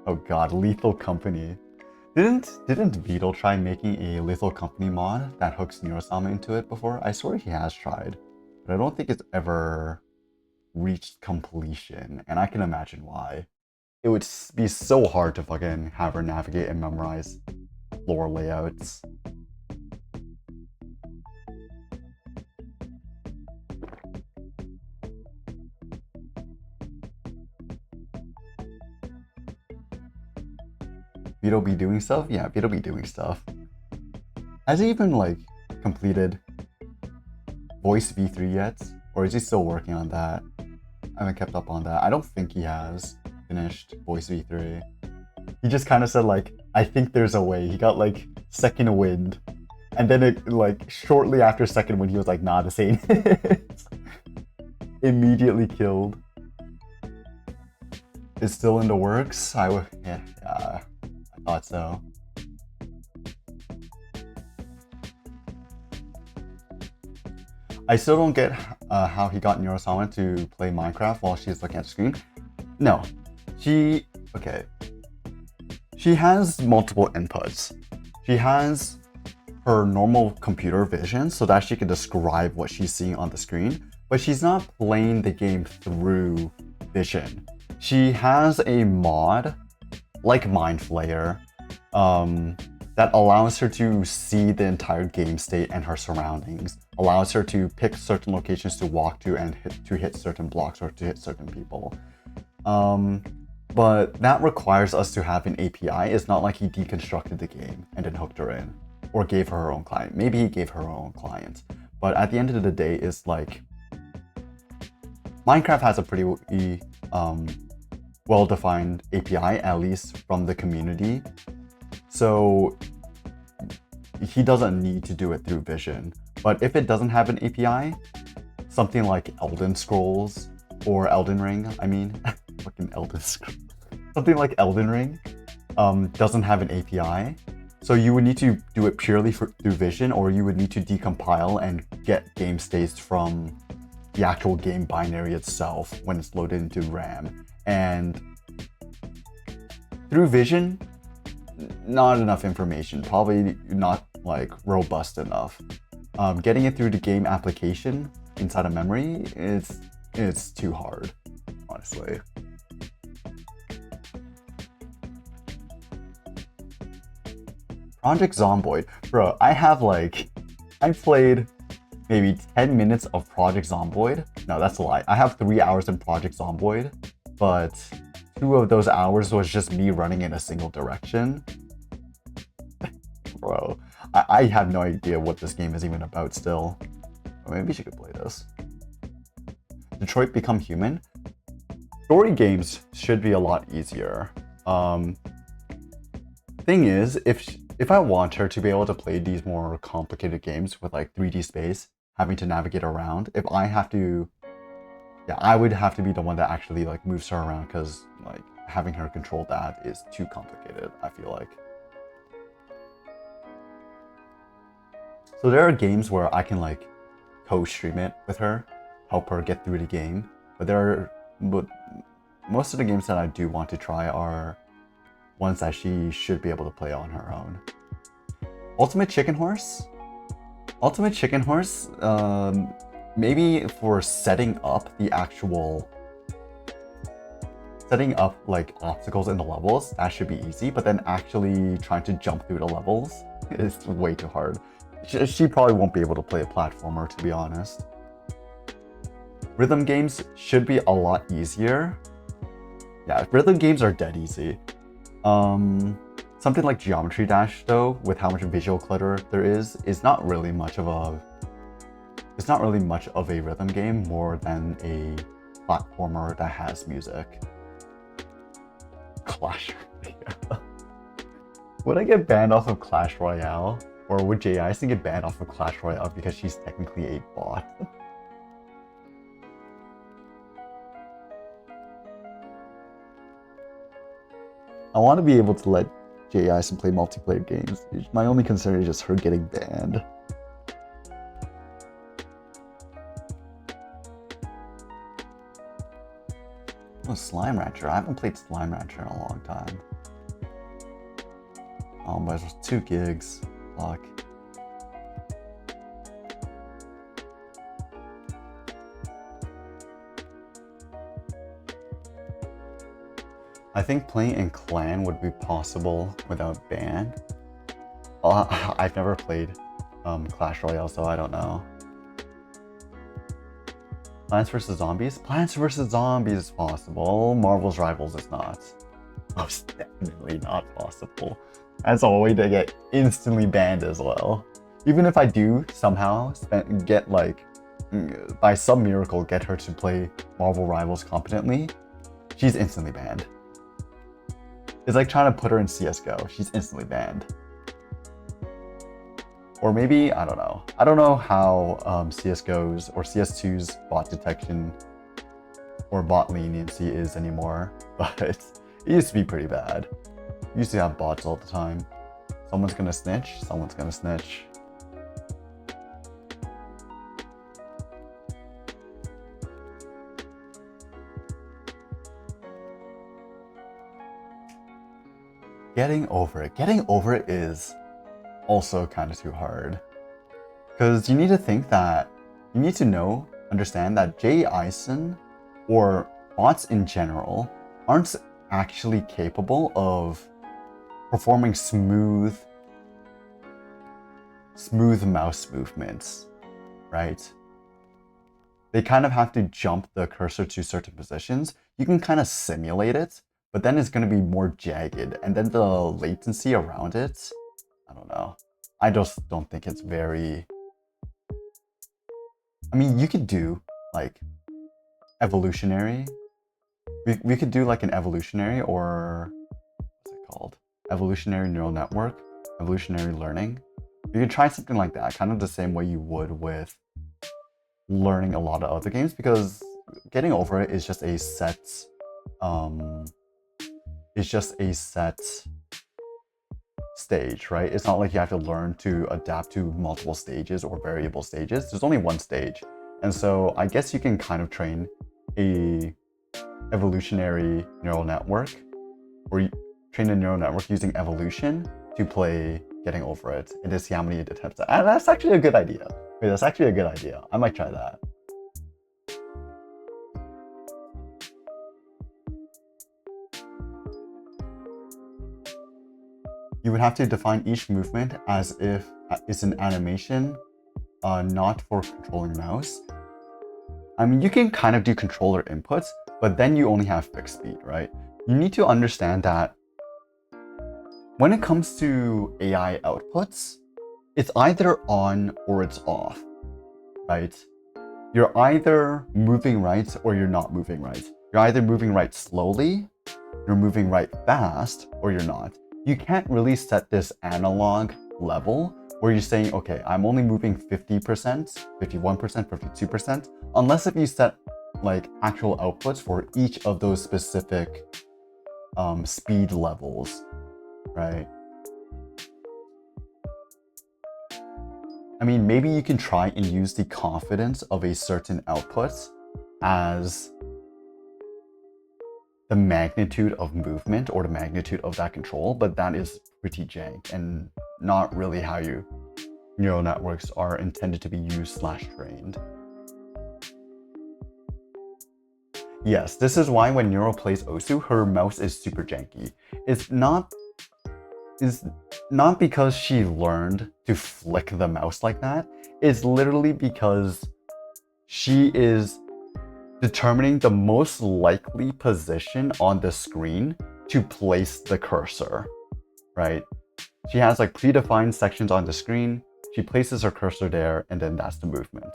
Oh god, Lethal Company. Didn't Beetle try making a Lethal Company mod that hooks Neurosama into it before? I swear he has tried, but I don't think it's ever reached completion, and I can imagine why. It would be so hard to fucking have her navigate and memorize floor layouts. Vito be doing stuff? Yeah, Vito be doing stuff. Has he even like completed Voice V3 yet? Or is he still working on that? I haven't kept up on that. I don't think he has finished Voice V3. He just kind of said like, I think there's a way. He got like second wind. And then it like shortly after second wind, he was like, nah, this ain't it. Immediately killed. It's still in the works. Yeah, I thought so. I still don't get how he got Neurosama to play Minecraft while she's looking at the screen. No, okay. She has multiple inputs. She has her normal computer vision so that she can describe what she's seeing on the screen, but she's not playing the game through vision. She has a mod, like Mind Flayer, that allows her to see the entire game state and her surroundings, allows her to pick certain locations to walk to and hit certain blocks or to hit certain people. But that requires us to have an API. It's not like he deconstructed the game and then hooked her in or gave her own client. Maybe he gave her own client. But at the end of the day, it's like Minecraft has a pretty well-defined API, at least from the community. So he doesn't need to do it through vision. But if it doesn't have an API, something like Elden Scrolls or Elden Ring, fucking Elden Scrolls. Something like Elden Ring doesn't have an API. So you would need to do it purely through vision, or you would need to decompile and get game states from the actual game binary itself when it's loaded into RAM. And through vision, not enough information, probably not like robust enough. Getting it through the game application inside of memory, it's too hard, honestly. Project Zomboid. Bro, I've played maybe 10 minutes of Project Zomboid. No, that's a lie. I have 3 hours in Project Zomboid, but 2 of those hours was just me running in a single direction. Bro, I have no idea what this game is even about still. Or maybe she could play this. Detroit Become Human. Story games should be a lot easier. Thing is, if I want her to be able to play these more complicated games with like 3D space, having to navigate around, I would have to be the one that actually like moves her around, because like having her control that is too complicated, I feel like. So there are games where I can like co-stream it with her, help her get through the game, but most of the games that I do want to try are ones that she should be able to play on her own. Ultimate Chicken Horse? Ultimate Chicken Horse, maybe for setting up like obstacles in the levels, that should be easy, but then actually trying to jump through the levels is way too hard. She probably won't be able to play a platformer, to be honest. Rhythm games should be a lot easier. Yeah, rhythm games are dead easy. Something like Geometry Dash, though, with how much visual clutter there is not really much of a rhythm game, more than a platformer that has music. Clash Royale. Would I get banned off of Clash Royale? Or would J.I.C. get banned off of Clash Royale because she's technically a bot? I want to be able to let J.I.C. play multiplayer games. My only concern is just her getting banned. Oh, Slime Rancher. I haven't played Slime Rancher in a long time. Oh, but it's 2 gigs. Fuck. I think playing in Clan would be possible without ban. I've never played Clash Royale, so I don't know. Plants vs. Zombies? Plants vs. Zombies is possible. Marvel's Rivals is not. Most definitely not possible. That's a way to get instantly banned as well. Even if I do somehow get like, by some miracle, get her to play Marvel Rivals competently, she's instantly banned. It's like trying to put her in CSGO. She's instantly banned. Or maybe, I don't know. I don't know how CSGO's or CS2's bot detection or bot leniency is anymore, but it used to be pretty bad. We used to have bots all the time. Someone's gonna snitch, someone's gonna snitch. Getting over it. Getting over it is also kind of too hard. Because you need to think that, you need to understand that Jay Eisen or bots in general aren't actually capable of performing smooth mouse movements, right? They kind of have to jump the cursor to certain positions. You can kind of simulate it, but then it's going to be more jagged, and then the latency around it, I don't know. I just don't think it's very... I mean, you could do like evolutionary. We could do like an evolutionary, or what's it called? Evolutionary neural network, evolutionary learning. You could try something like that, kind of the same way you would with learning a lot of other games, because getting over it is just a set stage, right? It's not like you have to learn to adapt to multiple stages or variable stages. There's only one stage. And so I guess you can kind of train a evolutionary neural network, or train a neural network using evolution to play Getting Over It and to see how many it attempts. And that's actually a good idea. Wait, that's actually a good idea. I might try that. You would have to define each movement as if it's an animation, not for controlling mouse. I mean, you can kind of do controller inputs, but then you only have fixed speed, right? You need to understand that when it comes to AI outputs, it's either on or it's off, right? You're either moving right or you're not moving right. You're either moving right slowly, you're moving right fast, or you're not. You can't really set this analog level where you're saying, okay, I'm only moving 50%, 51%, 52%, unless if you set like actual outputs for each of those specific speed levels, right? I mean, maybe you can try and use the confidence of a certain output as the magnitude of movement or the magnitude of that control, but that is pretty jank and not really how neural networks are intended to be used / trained. Yes, this is why when Neural plays Osu, her mouse is super janky. It's not because she learned to flick the mouse like that. It's literally because she is determining the most likely position on the screen to place the cursor, right? She has like predefined sections on the screen. She places her cursor there, and then that's the movement.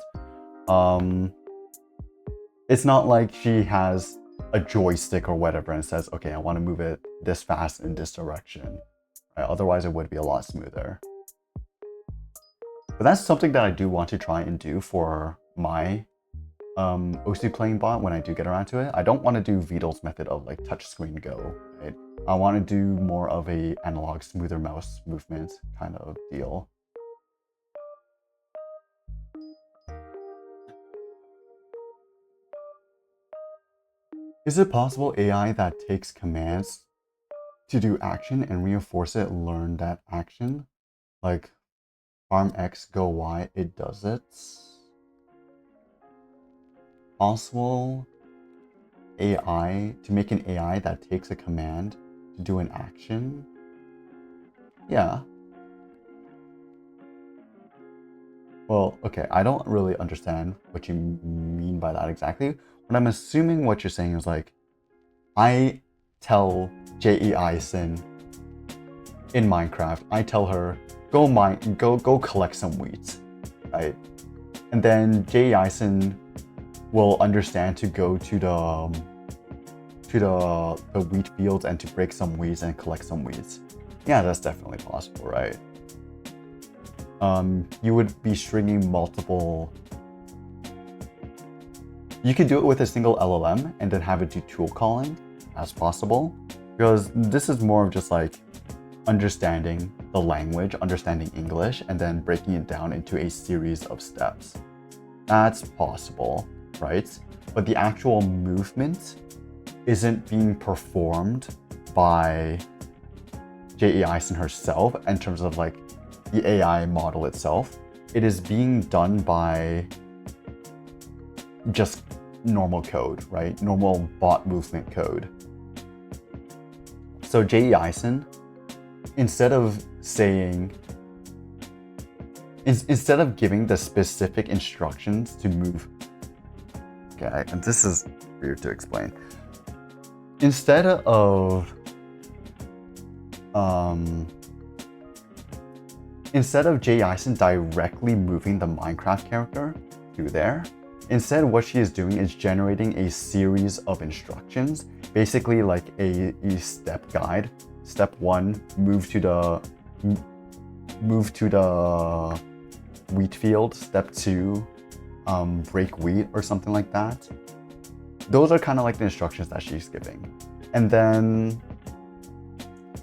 It's not like she has a joystick or whatever and says, okay, I want to move it this fast in this direction. Right? Otherwise, it would be a lot smoother. But that's something that I do want to try and do for my Osu playing bot when I do get around to it. I don't want to do Vidal's method of like touchscreen go, right? I want to do more of a analog smoother mouse movement kind of deal. Is it possible AI that takes commands to do action and reinforce it learn that action? Like farm X, go Y, it does it? Possible AI, to make an AI that takes a command to do an action? Yeah. Well, okay, I don't really understand what you mean by that exactly, but I'm assuming what you're saying is like, I tell Jay Eisen in Minecraft, I tell her, go collect some wheat, right? And then Jay Eisen will understand to go to to the wheat fields and to break some weeds and collect some weeds. Yeah, that's definitely possible, right? You would be stringing multiple. You could do it with a single LLM and then have it do tool calling as possible, because this is more of just like understanding the language, understanding English, and then breaking it down into a series of steps. That's possible, right? But the actual movement isn't being performed by J.E. Eisen herself in terms of like the AI model itself. It is being done by just normal code, right? Normal bot movement code. So J.E. Eisen, instead of giving the specific instructions to move, okay, and this is weird to explain. Instead of J.E. Eisen directly moving the Minecraft character through there, instead what she is doing is generating a series of instructions, basically like a step guide. Step 1, move to the wheat field. Step 2, break wheat or something like that. Those are kind of like the instructions that she's giving. And then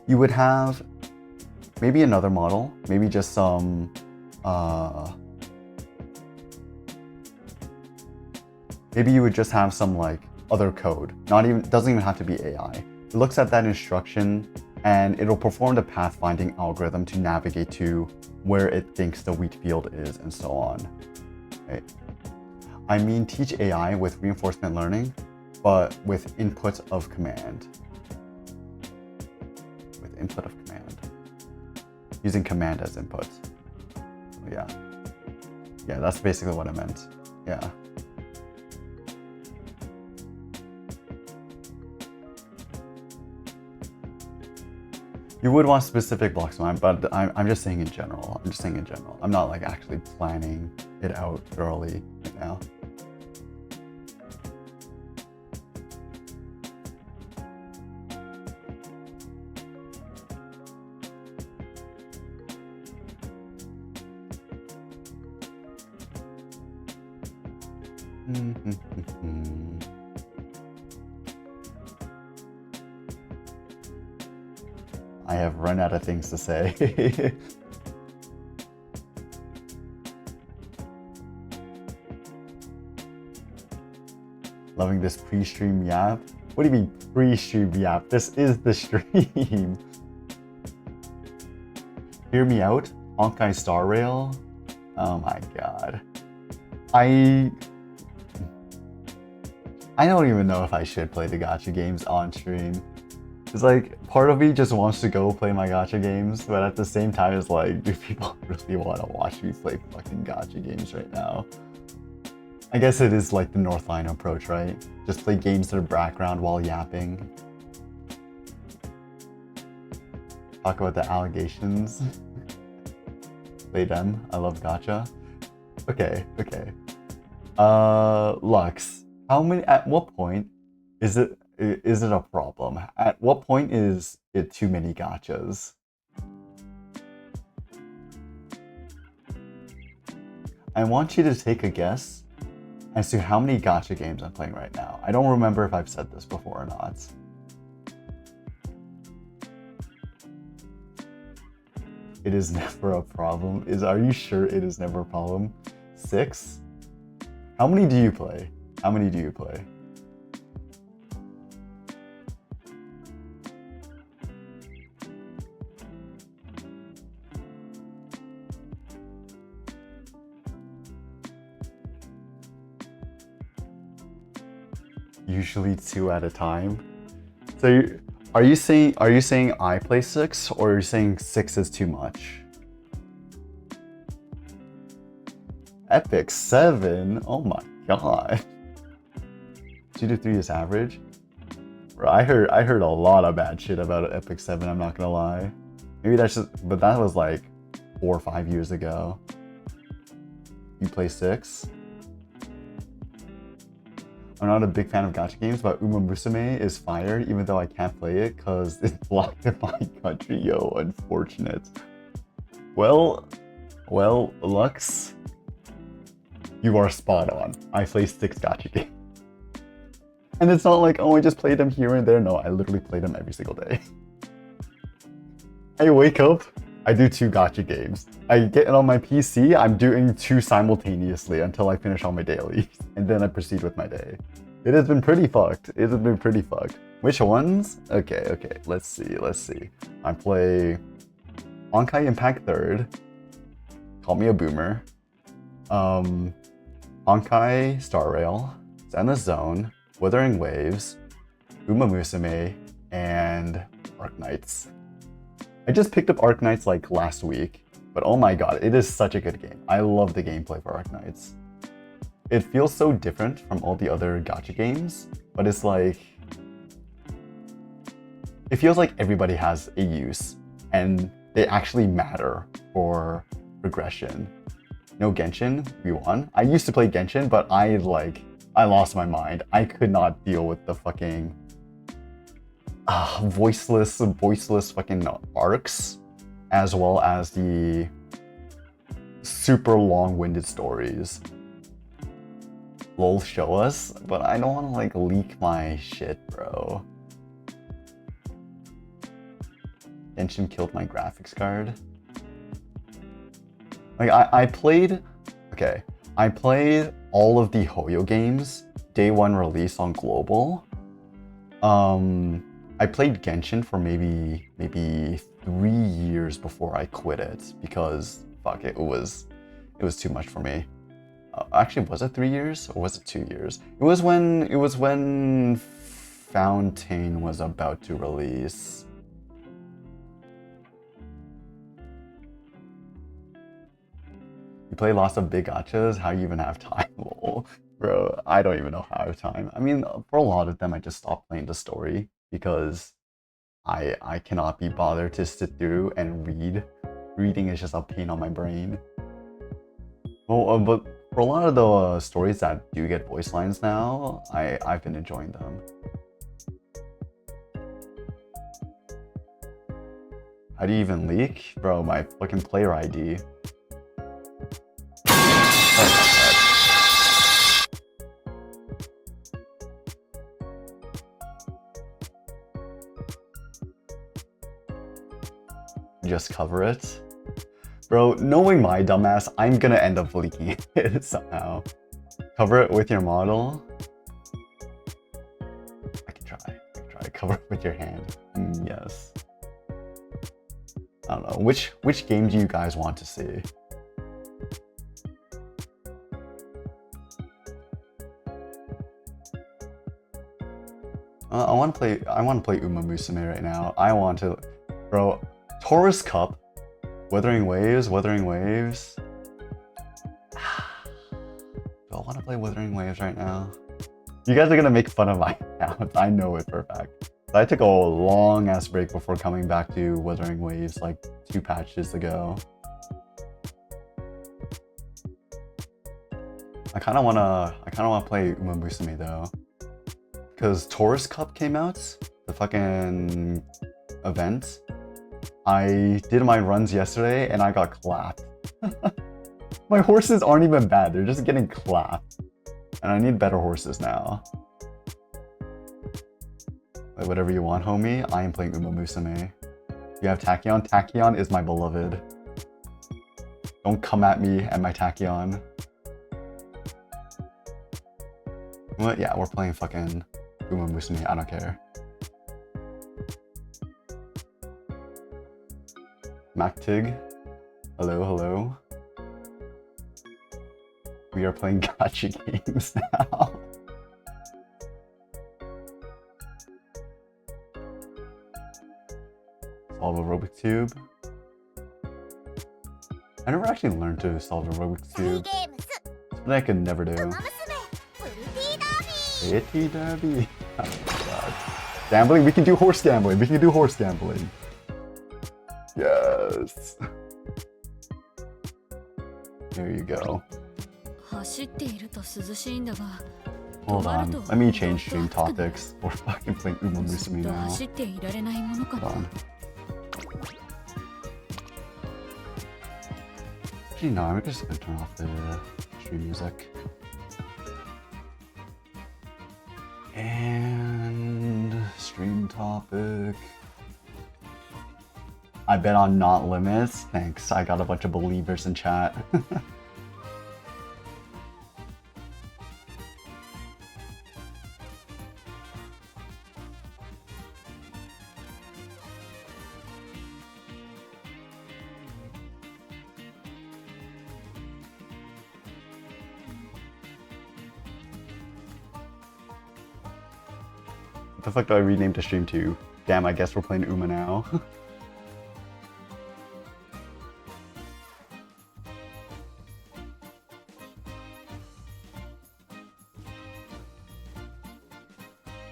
you would have maybe another model, maybe just some maybe you would just have some like other code. Doesn't even have to be AI. It looks at that instruction and it'll perform the pathfinding algorithm to navigate to where it thinks the wheat field is and so on. Okay. I mean, teach AI with reinforcement learning, but with input of command. With input of command. Using command as input. Yeah. Yeah, that's basically what I meant. Yeah. You would want specific blocks, but I'm just saying in general. I'm not like actually planning it out thoroughly right now. I have run out of things to say. Loving this pre-stream yap. What do you mean pre-stream yap? This is the stream. Hear me out, Honkai Star Rail. Oh my god. I don't even know if I should play the gacha games on stream. It's like, part of me just wants to go play my gacha games, but at the same time it's like, do people really want to watch me play fucking gacha games right now? I guess it is like the Northline approach, right? Just play games in the background while yapping. Talk about the allegations. Play them. I love gacha. Okay. Lux, at what point is it a problem? At what point is it too many gachas? I want you to take a guess as to how many gacha games I'm playing right now. I don't remember if I've said this before or not. It is never a problem. Are you sure it is never a problem? 6? How many do you play? Usually 2 at a time. So are you saying I play 6, or are you saying 6 is too much? Epic 7? Oh my god. 2 to 3 is average? Bro, I heard a lot of bad shit about Epic 7, I'm not gonna lie. Maybe that's just, but that was like 4 or 5 years ago. You play 6? I'm not a big fan of gacha games, but Uma Musume is fire, even though I can't play it because it's blocked in my country. Yo, unfortunate. Well, Lux, you are spot on. I play 6 gacha games. And it's not like, oh, I just play them here and there. No, I literally play them every single day. I wake up, I do 2 gacha games. I get it on my PC, I'm doing 2 simultaneously until I finish all my dailies. And then I proceed with my day. It has been pretty fucked. It has been pretty fucked. Which ones? Okay. Let's see. I play Honkai Impact 3rd. Call me a boomer. Honkai Star Rail. Zenless Zone. Wuthering Waves. Uma Musume. And Arknights. I just picked up Arknights like last week. But oh my god, it is such a good game. I love the gameplay for Arknights. It feels so different from all the other gacha games, but it's like... It feels like everybody has a use, and they actually matter for progression. No Genshin, we won. I used to play Genshin, but I lost my mind. I could not deal with the fucking... voiceless fucking arcs, as well as the super long-winded stories. Lol, show us, but I don't want to like leak my shit, bro. Genshin killed my graphics card. Like I played all of the Hoyo games day 1 release on global. I played Genshin for maybe 3 years before I quit it because fuck it was too much for me. Actually, was it 3 years or was it 2 years? It was when Fountain was about to release. You play lots of big gachas? How do you even have time? Lol. Bro, I don't even know how I have time. I mean, for a lot of them, I just stopped playing the story because I cannot be bothered to sit through and read. Reading is just a pain on my brain. Well, but for a lot of the stories that do get voice lines now, I've been enjoying them. How do you even leak? Bro, my fucking player ID. Oh my god. Just cover it. Bro, knowing my dumbass, I'm gonna end up leaking it somehow. Cover it with your model. I can try. Cover it with your hand. Yes. I don't know. Which game do you guys want to see? I want to play Uma Musume right now. I want to, bro. Taurus Cup. Wuthering Waves. Do I want to play Wuthering Waves right now? You guys are gonna make fun of my account. I know it for a fact. I took a long ass break before coming back to Wuthering Waves like 2 patches ago. I kind of wanna play Uma Musume though, because Taurus Cup came out, the fucking event. I did my runs yesterday and I got clapped. My horses aren't even bad, they're just getting clapped. And I need better horses now. Like, whatever you want, homie, I am playing Uma Musume. You have Tachyon? Tachyon is my beloved. Don't come at me and my Tachyon. What? Yeah, we're playing fucking Uma Musume, I don't care. MacTig, hello. We are playing gacha games now. Solve a Rubik's Cube. I never actually learned to solve a Rubik's Cube. Something I could never do. Pretty derby. Oh my god. Gambling? We can do horse gambling. Yes. There you go. Hold on, let me change stream topics. We're fucking playing Uma Musume now. Hold on. Actually, no, I'm just gonna turn off the stream music. And stream topic. I bet on Not Limits. Thanks, I got a bunch of believers in chat. What the fuck do I rename the stream to? Damn, I guess we're playing Uma now.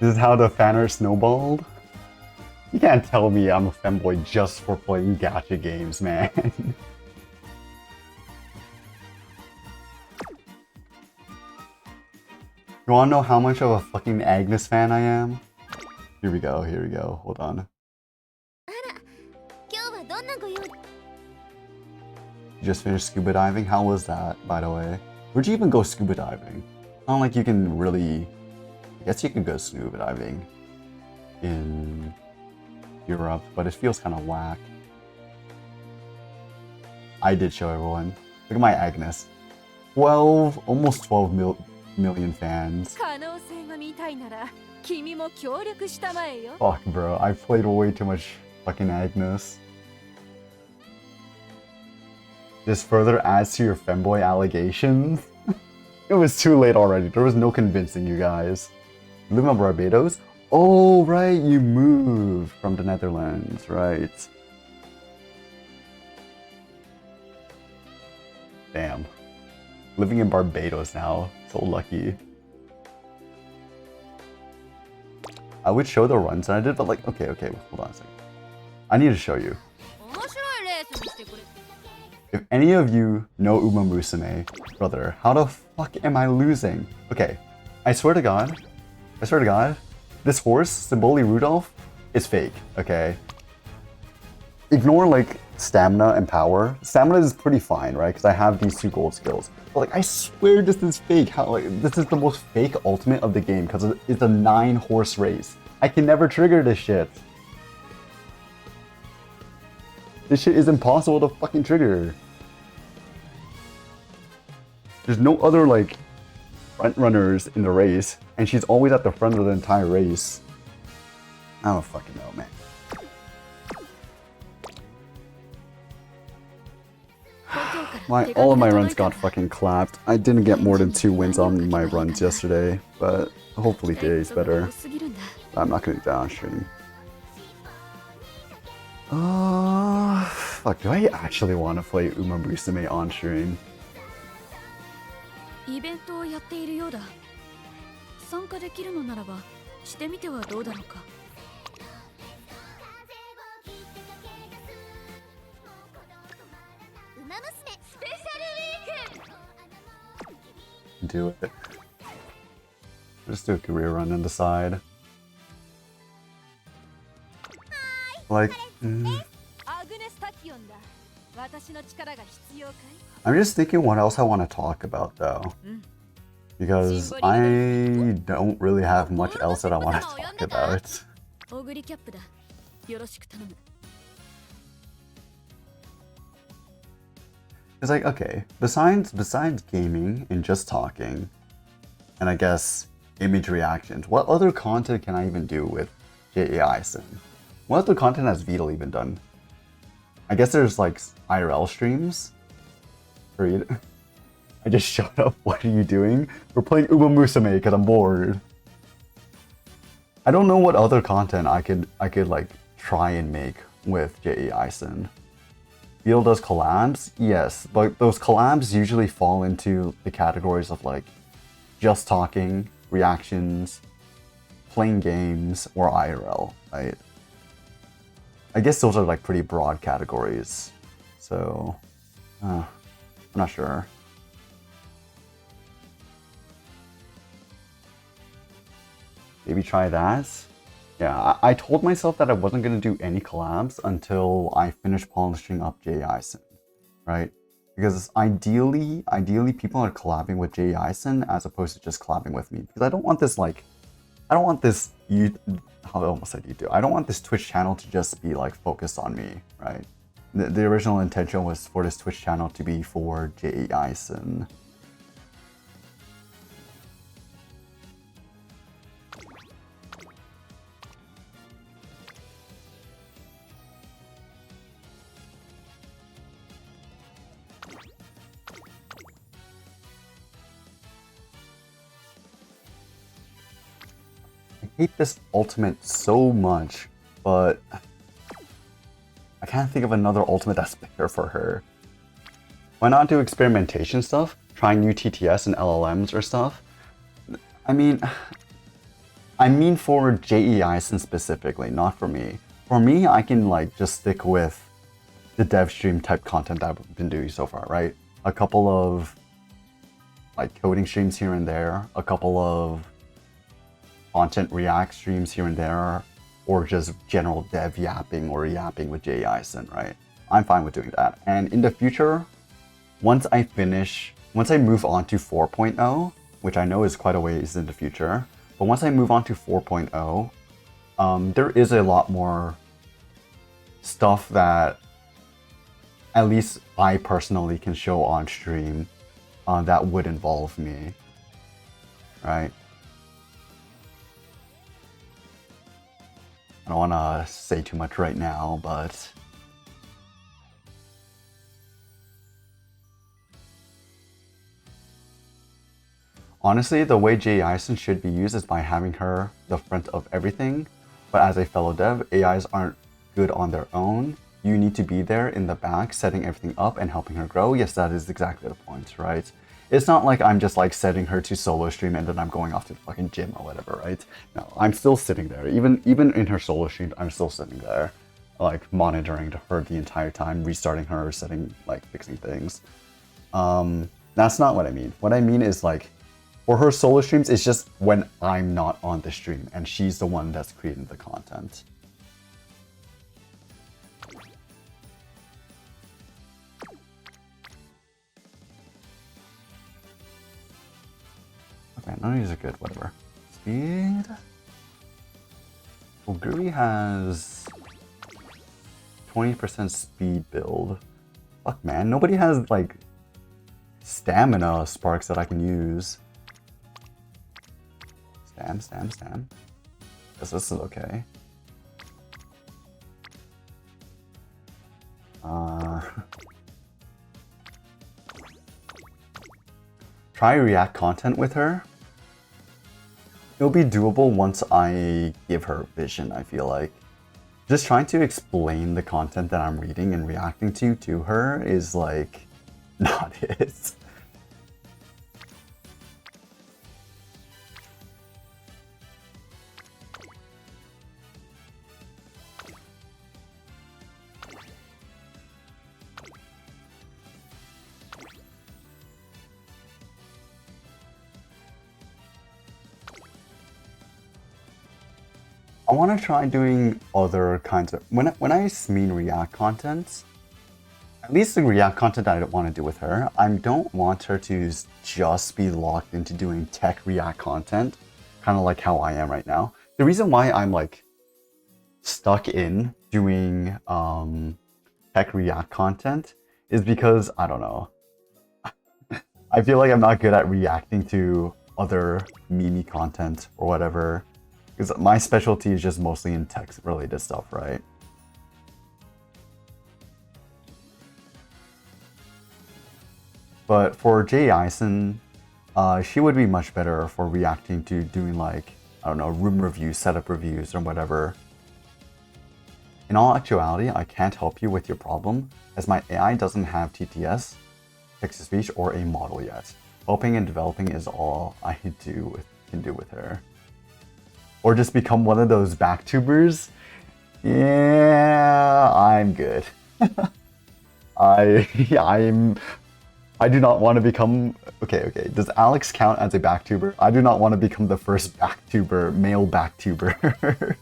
This is how the fanner snowballed? You can't tell me I'm a femboy just for playing gacha games, man. You wanna know how much of a fucking Agnes fan I am? Here we go, hold on. You just finished scuba diving? How was that, by the way? Where'd you even go scuba diving? Not like you can really... I guess you can go scuba diving in Europe, but it feels kind of whack. I did show everyone. Look at my Agnes. 12, almost 12 million fans. Fuck, bro. I played way too much fucking Agnes. This further adds to your femboy allegations? It was too late already. There was no convincing you guys. You live in Barbados? Oh, right. You moved from the Netherlands. Right. Damn. Living in Barbados now. So lucky. I would show the runs and I did, but like, okay, hold on a second. I need to show you. If any of you know Uma Musume, brother, how the fuck am I losing? Okay, I swear to God, this horse, Simboli Rudolph, is fake, okay? Ignore like stamina and power. Stamina is pretty fine, right? Because I have these 2 gold skills. But like, I swear this is fake. How, like, this is the most fake ultimate of the game because it's a 9-horse race. I can never trigger this shit. This shit is impossible to fucking trigger. There's no other like front runners in the race, and she's always at the front of the entire race. I don't fucking know, man. All of my runs got fucking clapped. I didn't get more than 2 wins on my runs yesterday, but hopefully today's better. I'm not gonna do that on stream. Fuck, do I actually want to play Uma Musume on stream? Do it. Just do a career run on the side. Like, I'm just thinking what else I want to talk about though. Because I don't really have much else that I want to talk about. It's like, okay, besides gaming and just talking, and I guess image reactions, what other content can I even do with JAI Sim? What other content has Beetle even done? I guess there's like IRL streams. Read. I just shut up. What are you doing? We're playing Uma Musume because I'm bored. I don't know what other content I could like try and make with JAI Sim. Beetle does collabs? Yes, but those collabs usually fall into the categories of like just talking, reactions, playing games, or IRL, right? I guess those are like pretty broad categories. So, I'm not sure. maybe try that. Yeah, I told myself that I wasn't gonna do any collabs until I finished polishing up Jay Eisen, right? Because ideally people are collabing with Jay Eisen as opposed to just collabing with me. Because I don't want this how I almost said YouTube. I don't want this Twitch channel to just be like focused on me, right? The original intention was for this Twitch channel to be for Jay Eisen. I hate this ultimate so much, but I can't think of another ultimate that's better for her. Why not do experimentation stuff? Trying new TTS and LLMs or stuff? I mean for Jay Eisen specifically, not for me. For me, I can like just stick with the dev stream type content that I've been doing so far, right? A couple of like coding streams here and there, a couple of content react streams here and there, or just general dev yapping or yapping with Jay Eisen, right? I'm fine with doing that. And in the future, once I move on to 4.0, which I know is quite a ways in the future, but once I move on to 4.0, there is a lot more stuff that at least I personally can show on stream that would involve me, right? I don't want to say too much right now, but honestly, the way Jay Eisen should be used is by having her the front of everything. But as a fellow dev, AIs aren't good on their own. You need to be there in the back, setting everything up and helping her grow. Yes, that is exactly the point, right? It's not like I'm just like setting her to solo stream and then I'm going off to the fucking gym or whatever, right? No, I'm still sitting there. Even in her solo stream, I'm still sitting there, like monitoring her the entire time, restarting her, fixing things. That's not what I mean. What I mean is like, for her solo streams, it's just when I'm not on the stream and she's the one that's creating the content. Okay, none of these are good, whatever. Speed? Well, Guri has 20% speed build. Fuck man, nobody has like stamina sparks that I can use. Stam. Guess this is okay. Try React content with her. It'll be doable once I give her vision, I feel like. Just trying to explain the content that I'm reading and reacting to her is like not it. I want to try doing other kinds of when I mean React content, at least the React content that I don't want to do with her. I don't want her to just be locked into doing tech React content, kind of like how I am right now. The reason why I'm like stuck in doing tech React content is because I don't know. I feel like I'm not good at reacting to other meme content or whatever. Because my specialty is just mostly in tech-related stuff, right? But for Jay Eisen, she would be much better for reacting to doing like, I don't know, room reviews, setup reviews, or whatever. In all actuality, I can't help you with your problem, as my AI doesn't have TTS, text-to-speech, or a model yet. Helping and developing is all I can do with her. Or just become one of those backtubers. Yeah, I'm good. I do not want to become Okay. Does Alex count as a backtuber? I do not want to become the first backtuber, male backtuber.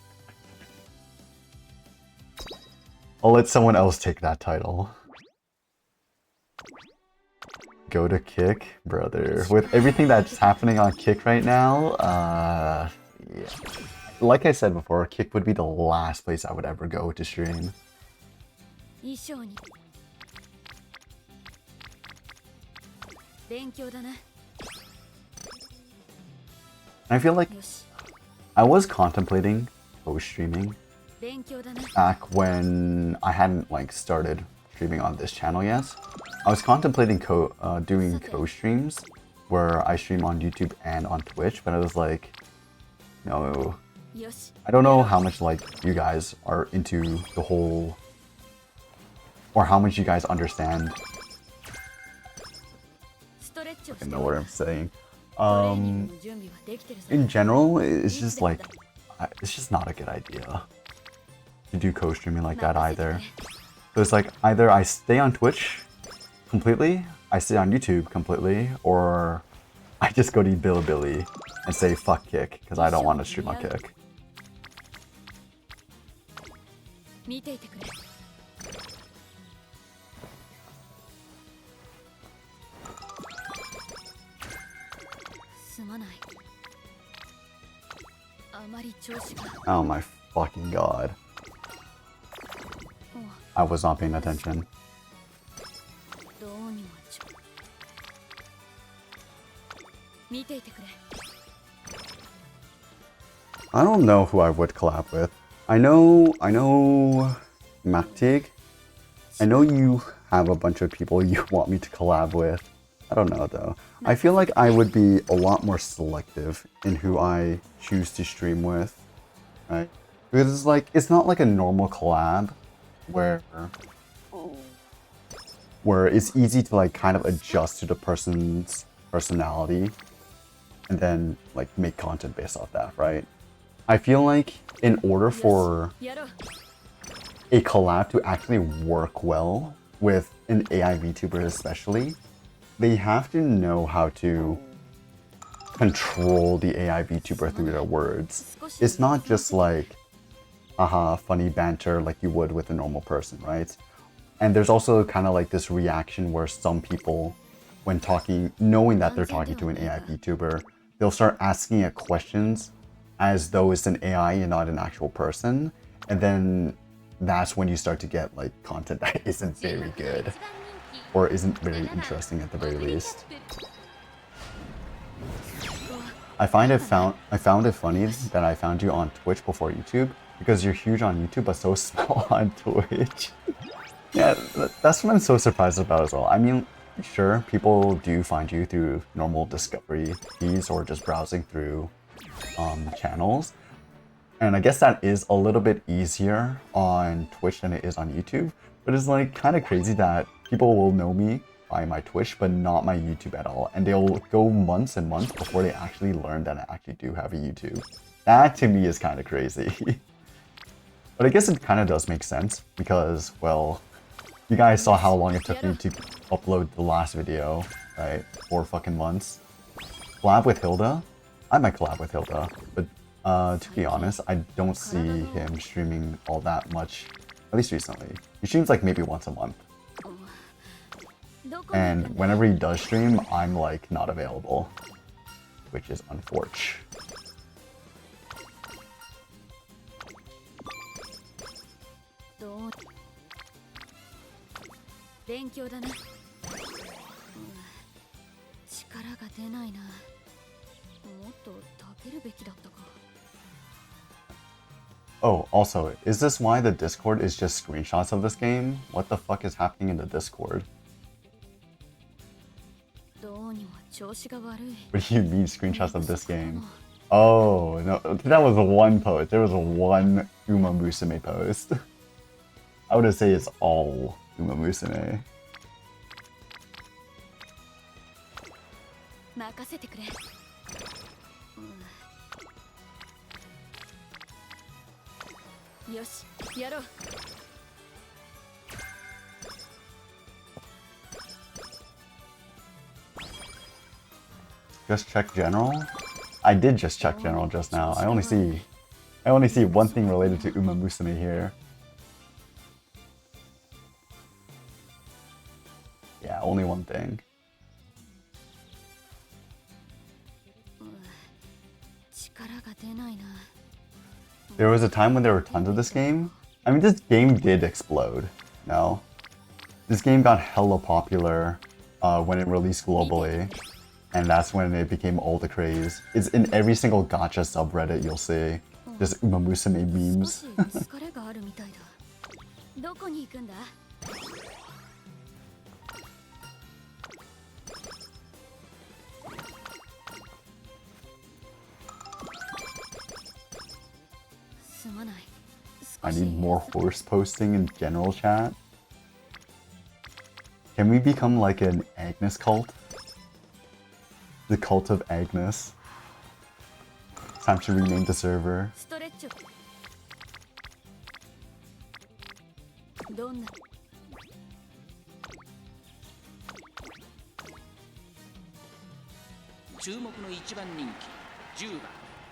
I'll let someone else take that title. Go to Kick, brother. With everything that's happening on Kick right now, yeah. Like I said before, Kick would be the last place I would ever go to stream. I feel like I was contemplating co-streaming back when I hadn't like started streaming on this channel yet. I was contemplating doing co-streams where I stream on YouTube and on Twitch, but I was like, no. I don't know how much like you guys are into the whole, or how much you guys understand. I know what I'm saying. In general, it's just like, it's just not a good idea to do co-streaming like that either. So it's like either I stay on Twitch completely, I stay on YouTube completely, or I just go to Bilibili and say fuck Kick because I don't want to stream on Kick. Oh my fucking god. I was not paying attention. I don't know who I would collab with. I know Mactig. I know you have a bunch of people you want me to collab with. I don't know though. I feel like I would be a lot more selective in who I choose to stream with, right? Because it's like, it's not like a normal collab where it's easy to like kind of adjust to the person's personality and then like make content based off that, right? I feel like in order for a collab to actually work well with an AI VTuber especially, they have to know how to control the AI VTuber through their words. It's not just like, haha, funny banter like you would with a normal person, right? And there's also kind of like this reaction where some people, when talking, knowing that they're talking to an AI VTuber, they'll start asking it questions as though it's an AI and not an actual person. And then that's when you start to get like content that isn't very good or isn't very interesting at the very least. I found it funny that I found you on Twitch before YouTube because you're huge on YouTube but so small on Twitch. Yeah, that's what I'm so surprised about as well. I mean, sure, people do find you through normal discovery feeds or just browsing through channels. And I guess that is a little bit easier on Twitch than it is on YouTube. But it's like kind of crazy that people will know me by my Twitch, but not my YouTube at all. And they'll go months and months before they actually learn that I actually do have a YouTube. That to me is kind of crazy. But I guess it kind of does make sense because, well, you guys saw how long it took me to upload the last video, right? 4 fucking months. Collab with Hilda? I might collab with Hilda, but to be honest, I don't see him streaming all that much, at least recently. He streams like maybe once a month. And whenever he does stream, I'm like not available, which is unfortunate. Oh, also, is this why the Discord is just screenshots of this game? What the fuck is happening in the Discord? What do you mean screenshots of this game? Oh, no, that was one post. There was one Uma Musume post. I would say it's all Uma Musume. Just check general? I did just check general just now. I only see one thing related to Uma Musume here. Yeah, only one thing. There was a time when there were tons of this game. I mean, this game did explode. No. This game got hella popular when it released globally. And that's when it became all the craze. It's in every single gacha subreddit you'll see. Just Uma Musume memes. I need more horse posting in general chat. Can we become like an Agnes cult? The cult of Agnes. Time to rename the server.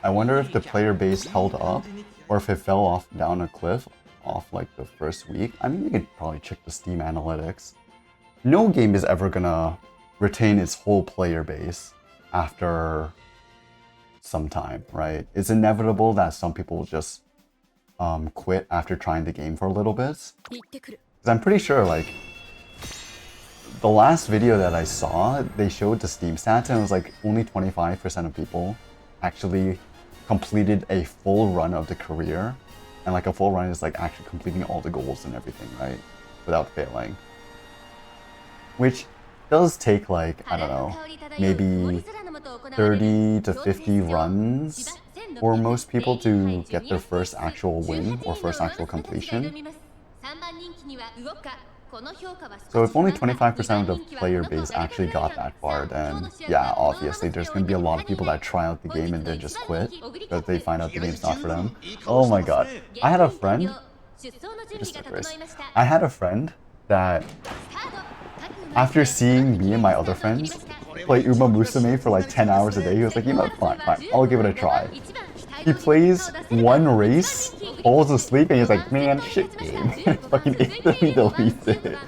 I wonder if the player base held up or if it fell off down a cliff off like the first week. I mean, you could probably check the Steam analytics. No game is ever gonna retain its whole player base after some time, right? It's inevitable that some people will just quit after trying the game for a little bit. Because I'm pretty sure, like, the last video that I saw, they showed the Steam stats and it was like only 25% of people actually completed a full run of the career. And like a full run is like actually completing all the goals and everything, right? Without failing. Which does take like, I don't know, maybe 30 to 50 runs for most people to get their first actual win or first actual completion. So if only 25% of the player base actually got that far, then yeah, obviously there's going to be a lot of people that try out the game and then just quit because they find out the game's not for them. Oh my god. I had a friend... I had a friend that, after seeing me and my other friends play Uma Musume for like 10 hours a day, he was like, you know, fine, I'll give it a try. He plays one race, falls asleep, and he's like, man, shit game. Fucking instantly deletes it.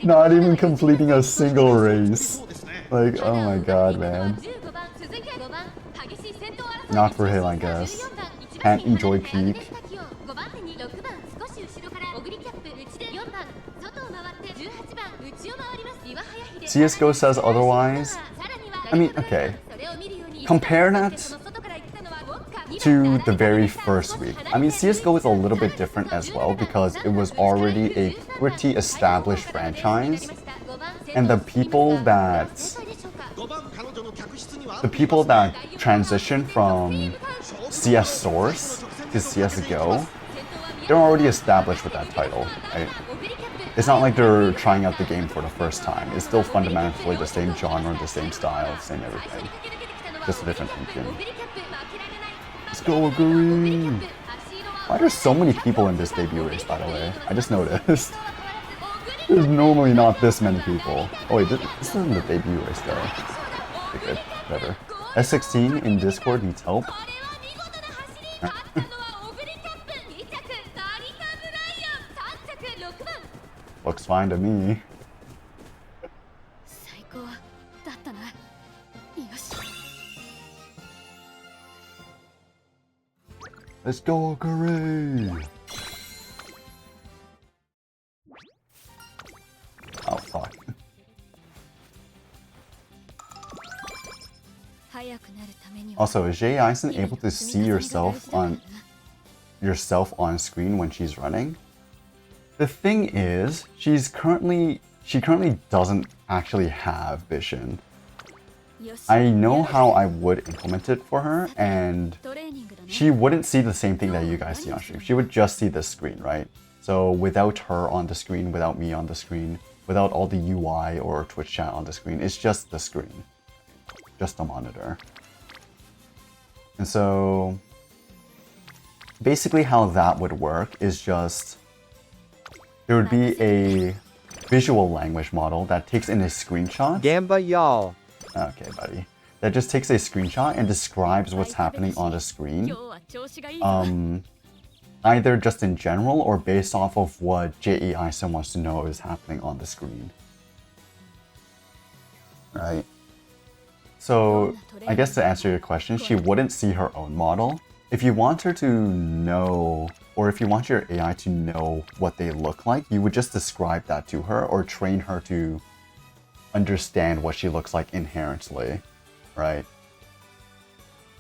Not even completing a single race. Like, oh my god, man. Not for him, I guess. Can't enjoy peak. CSGO says otherwise. I mean, okay. Compare that to the very first week. I mean, CSGO is a little bit different as well because it was already a pretty established franchise. And the people that transition from CS Source to CSGO, they're already established with that title, right? It's not like they're trying out the game for the first time. It's still fundamentally the same genre, the same style, same everything. Just a different engine. Let's go, green! Why are there so many people in this debut race, by the way? I just noticed. There's normally not this many people. Oh wait, this isn't the debut race though. Okay, good, whatever. S16 in Discord needs help. Looks fine to me. Let's go, Gary! Oh, fuck. Also, is Jay Eisen able to see yourself on screen when she's running? The thing is, she currently doesn't actually have vision. I know how I would implement it for her, and she wouldn't see the same thing that you guys see on stream. She would just see the screen, right? So without her on the screen, without me on the screen, without all the UI or Twitch chat on the screen, it's just the screen. Just a monitor. And so basically how that would work is just there would be a visual language model that takes in a screenshot. Gamba y'all. Okay, buddy. that just takes a screenshot and describes what's happening on the screen. Either just in general or based off of what JEISen wants to know is happening on the screen. Right? So, I guess to answer your question, she wouldn't see her own model. If you want her to know, or if you want your AI to know what they look like, you would just describe that to her or train her to understand what she looks like inherently, right?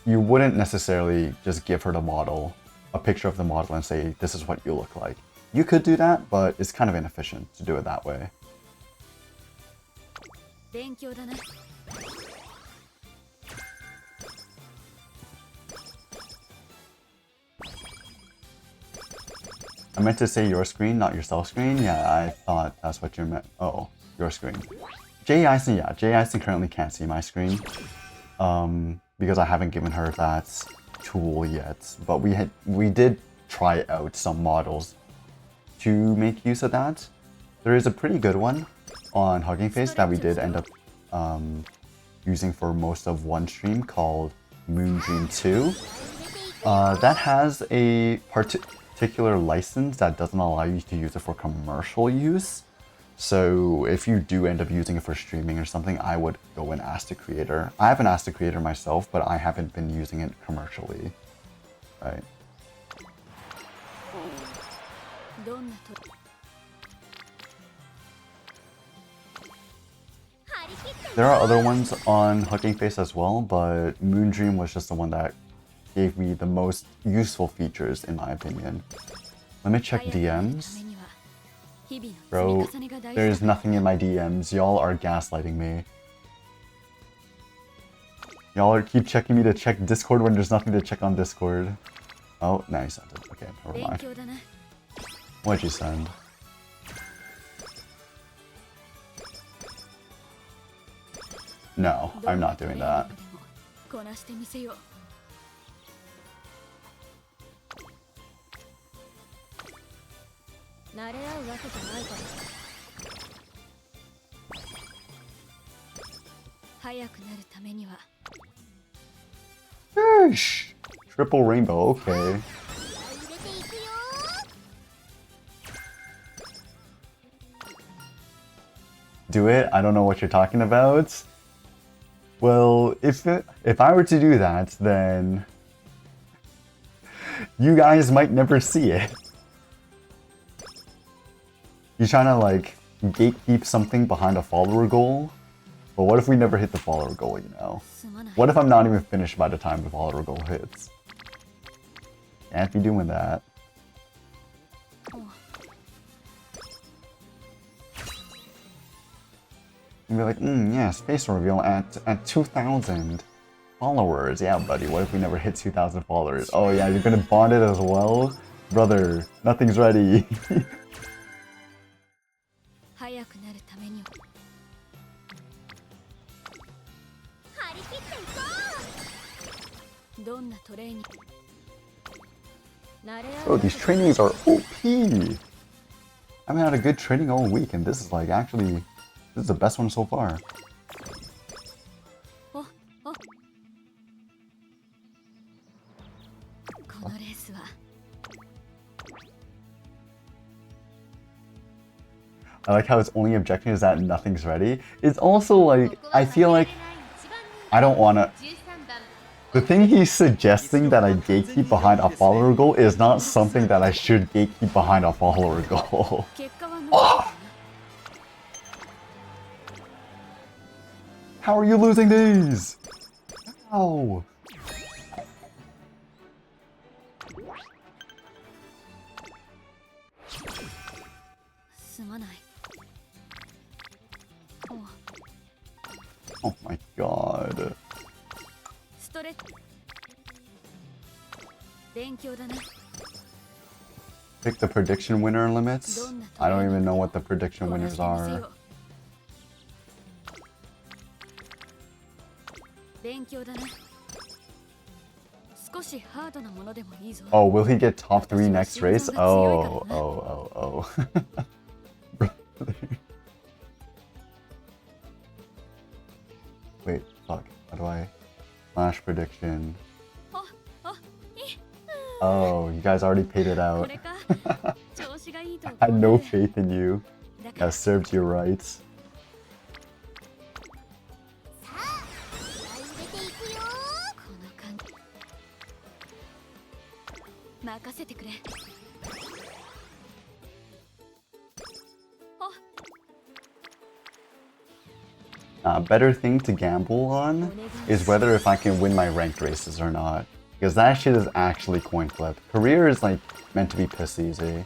You wouldn't necessarily just give her the model, a picture of the model and say, this is what you look like. You could do that, but it's kind of inefficient to do it that way. I meant to say your screen, not your self screen. Yeah, I thought that's what you meant. Oh, your screen. JEISen, yeah, JEISen currently can't see my screen. Because I haven't given her that tool yet. But we did try out some models to make use of that. There is a pretty good one on Hugging Face that we did end up using for most of one stream called Moondream 2. That has a particular license that doesn't allow you to use it for commercial use. So if you do end up using it for streaming or something, I would go and ask the creator. I haven't asked the creator myself, but I haven't been using it commercially, right? There are other ones on Hugging Face as well, but Moondream was just the one that gave me the most useful features in my opinion. Let me check DMs. Bro, there's nothing in my DMs. Y'all are gaslighting me. Y'all keep checking me to check Discord when there's nothing to check on Discord. Oh, now you sent it. Okay, never mind. What'd you send? No, I'm not doing that. Sheesh. Triple rainbow, okay. Do it? I don't know what you're talking about. Well, if I were to do that, then you guys might never see it. You're trying to like gatekeep something behind a follower goal? But what if we never hit the follower goal, you know? What if I'm not even finished by the time the follower goal hits? Can't be doing that. And be like, yeah, space reveal at 2,000 followers. Yeah, buddy, what if we never hit 2,000 followers? Oh yeah, you're gonna bond it as well? Brother, nothing's ready. Bro, these trainings are OP! I haven't had a good training all week, and this is like actually, this is the best one so far. I like how its only objection is that nothing's ready. It's also like, I feel like I don't wanna... The thing he's suggesting that I gatekeep behind a follower goal is not something that I should gatekeep behind a follower goal. Oh. How are you losing these? Ow. Oh my god. Pick the prediction winner limits? I don't even know what the prediction winners are. Oh, will he get top 3 next race? Oh. Wait, fuck. How do I... Flash prediction. Oh, you guys already paid it out. I had no faith in you. I served your rights. Better thing to gamble on is whether if I can win my ranked races or not. Because that shit is actually coin flip. Career is like meant to be piss easy.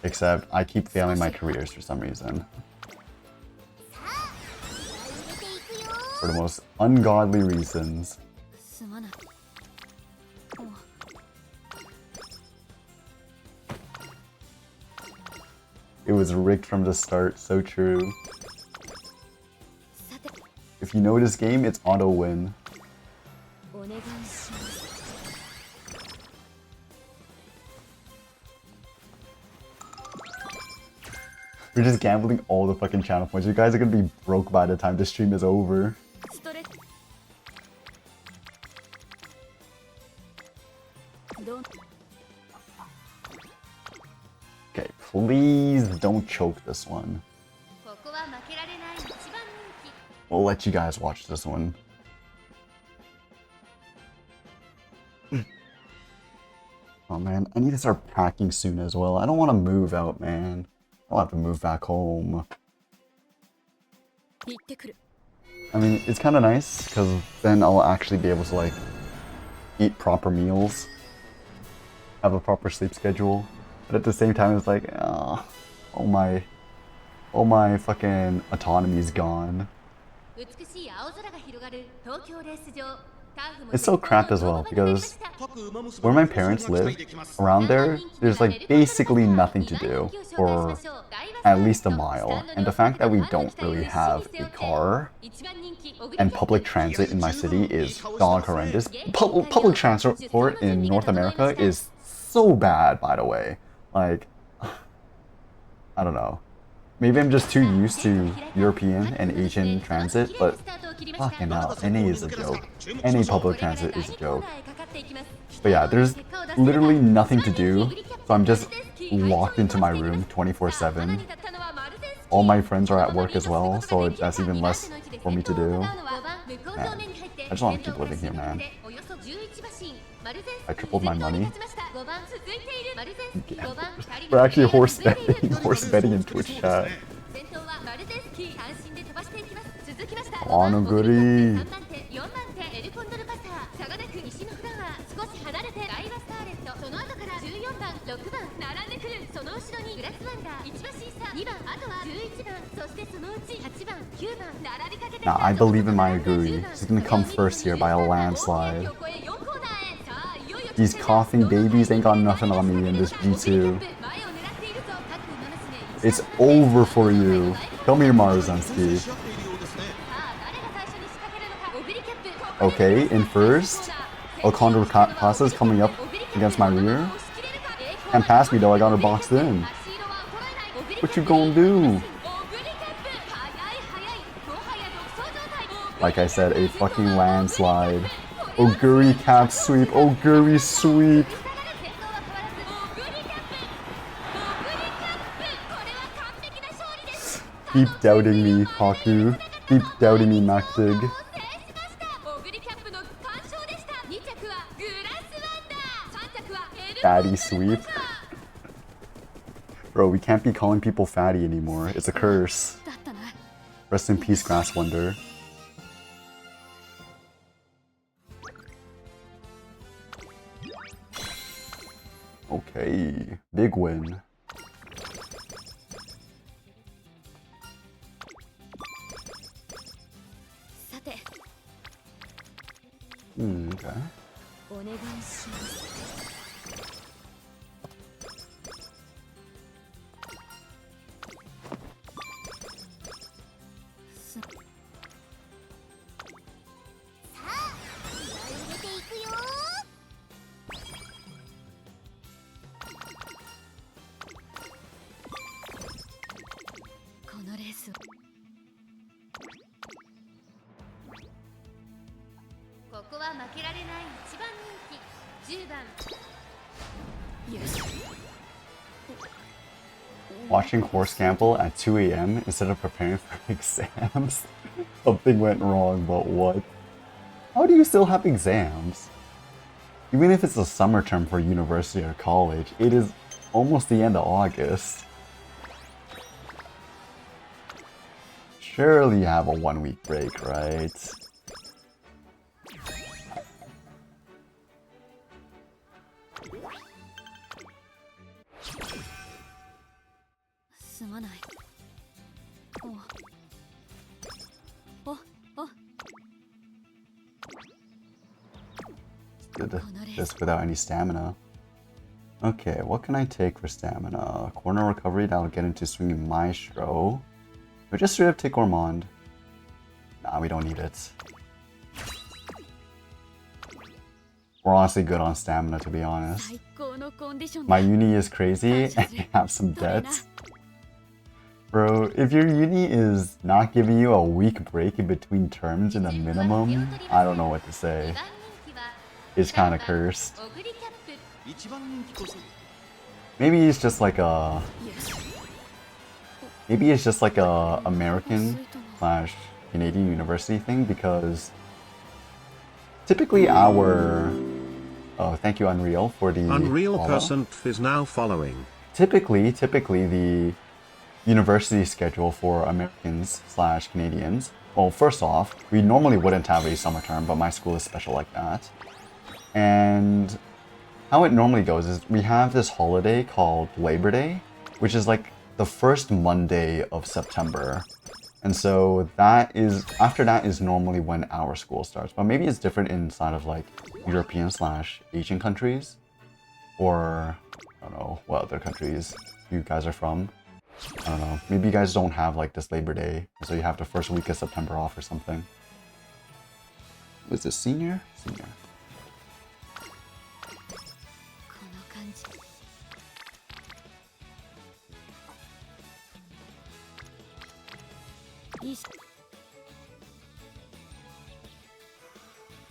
Except I keep failing my careers for some reason. For the most ungodly reasons. It was rigged from the start, so true. If you know this game, it's auto win. We're just gambling all the fucking channel points. You guys are gonna be broke by the time the stream is over. Okay, please don't choke this one. We'll let you guys watch this one. Oh man, I need to start packing soon as well. I don't want to move out, man. I'll have to move back home. I mean, it's kind of nice, because then I'll actually be able to, like, eat proper meals. Have a proper sleep schedule. But at the same time, it's like, all my fucking autonomy is gone. It's so crap as well, because where my parents live, around there, there's like basically nothing to do for at least a mile. And the fact that we don't really have a car and public transit in my city is dog horrendous. Public transport in North America is so bad, by the way. Like, I don't know. Maybe I'm just too used to European and Asian transit, but fucking hell, NA is a joke. NA public transit is a joke. But yeah, there's literally nothing to do, so I'm just locked into my room 24/7. All my friends are at work as well, so that's even less for me to do. Man, I just want to keep living here, man. I tripled my money. Yeah. We're actually horse betting in Twitch chat. Onoguri. Nah, I believe in my Aguri. She's gonna come first here by a landslide. These coughing babies ain't got nothing on me in this G2. It's over for you. Come here, Maruzensky. Okay, in first. Alcondra Casa is coming up against my rear. Can't pass me though, I got her boxed in. What you gonna do? Like I said, a fucking landslide. Oguri cap sweep, Oguri sweep. Keep doubting me, Haku. Keep doubting me, Makdig. Fatty sweep. Bro, we can't be calling people fatty anymore. It's a curse. Rest in peace, Grass Wonder. Okay, big win. Okay. ここは負けられない一番人気10番。 Watching horse gamble at 2 a.m. instead of preparing for exams. Something went wrong, but what? How do you still have exams? Even if it's a summer term for university or college, it is almost the end of August. Surely you have a 1 week break, right? Did this without any stamina. Okay, what can I take for stamina? Corner recovery, that'll get into swinging Maestro. Or just straight up take Ormond. Nah, we don't need it. We're honestly good on stamina, to be honest. My uni is crazy and I have some debts. Bro, if your uni is not giving you a week break in between terms in a minimum, I don't know what to say. It's kind of cursed. Maybe it's just like a... Maybe it's just like a American / Canadian university thing, because typically our... Oh, thank you Unreal for the Unreal follow. Person is now following. Typically the university schedule for Americans / Canadians. Well, first off, we normally wouldn't have a summer term, but my school is special like that. And how it normally goes is we have this holiday called Labor Day, which is like the first Monday of September. And so that is, after that is normally when our school starts. But maybe it's different inside of like European / Asian countries. Or, I don't know, what other countries you guys are from. I don't know. Maybe you guys don't have like this Labor Day, so you have the first week of September off or something. Was this senior? Senior.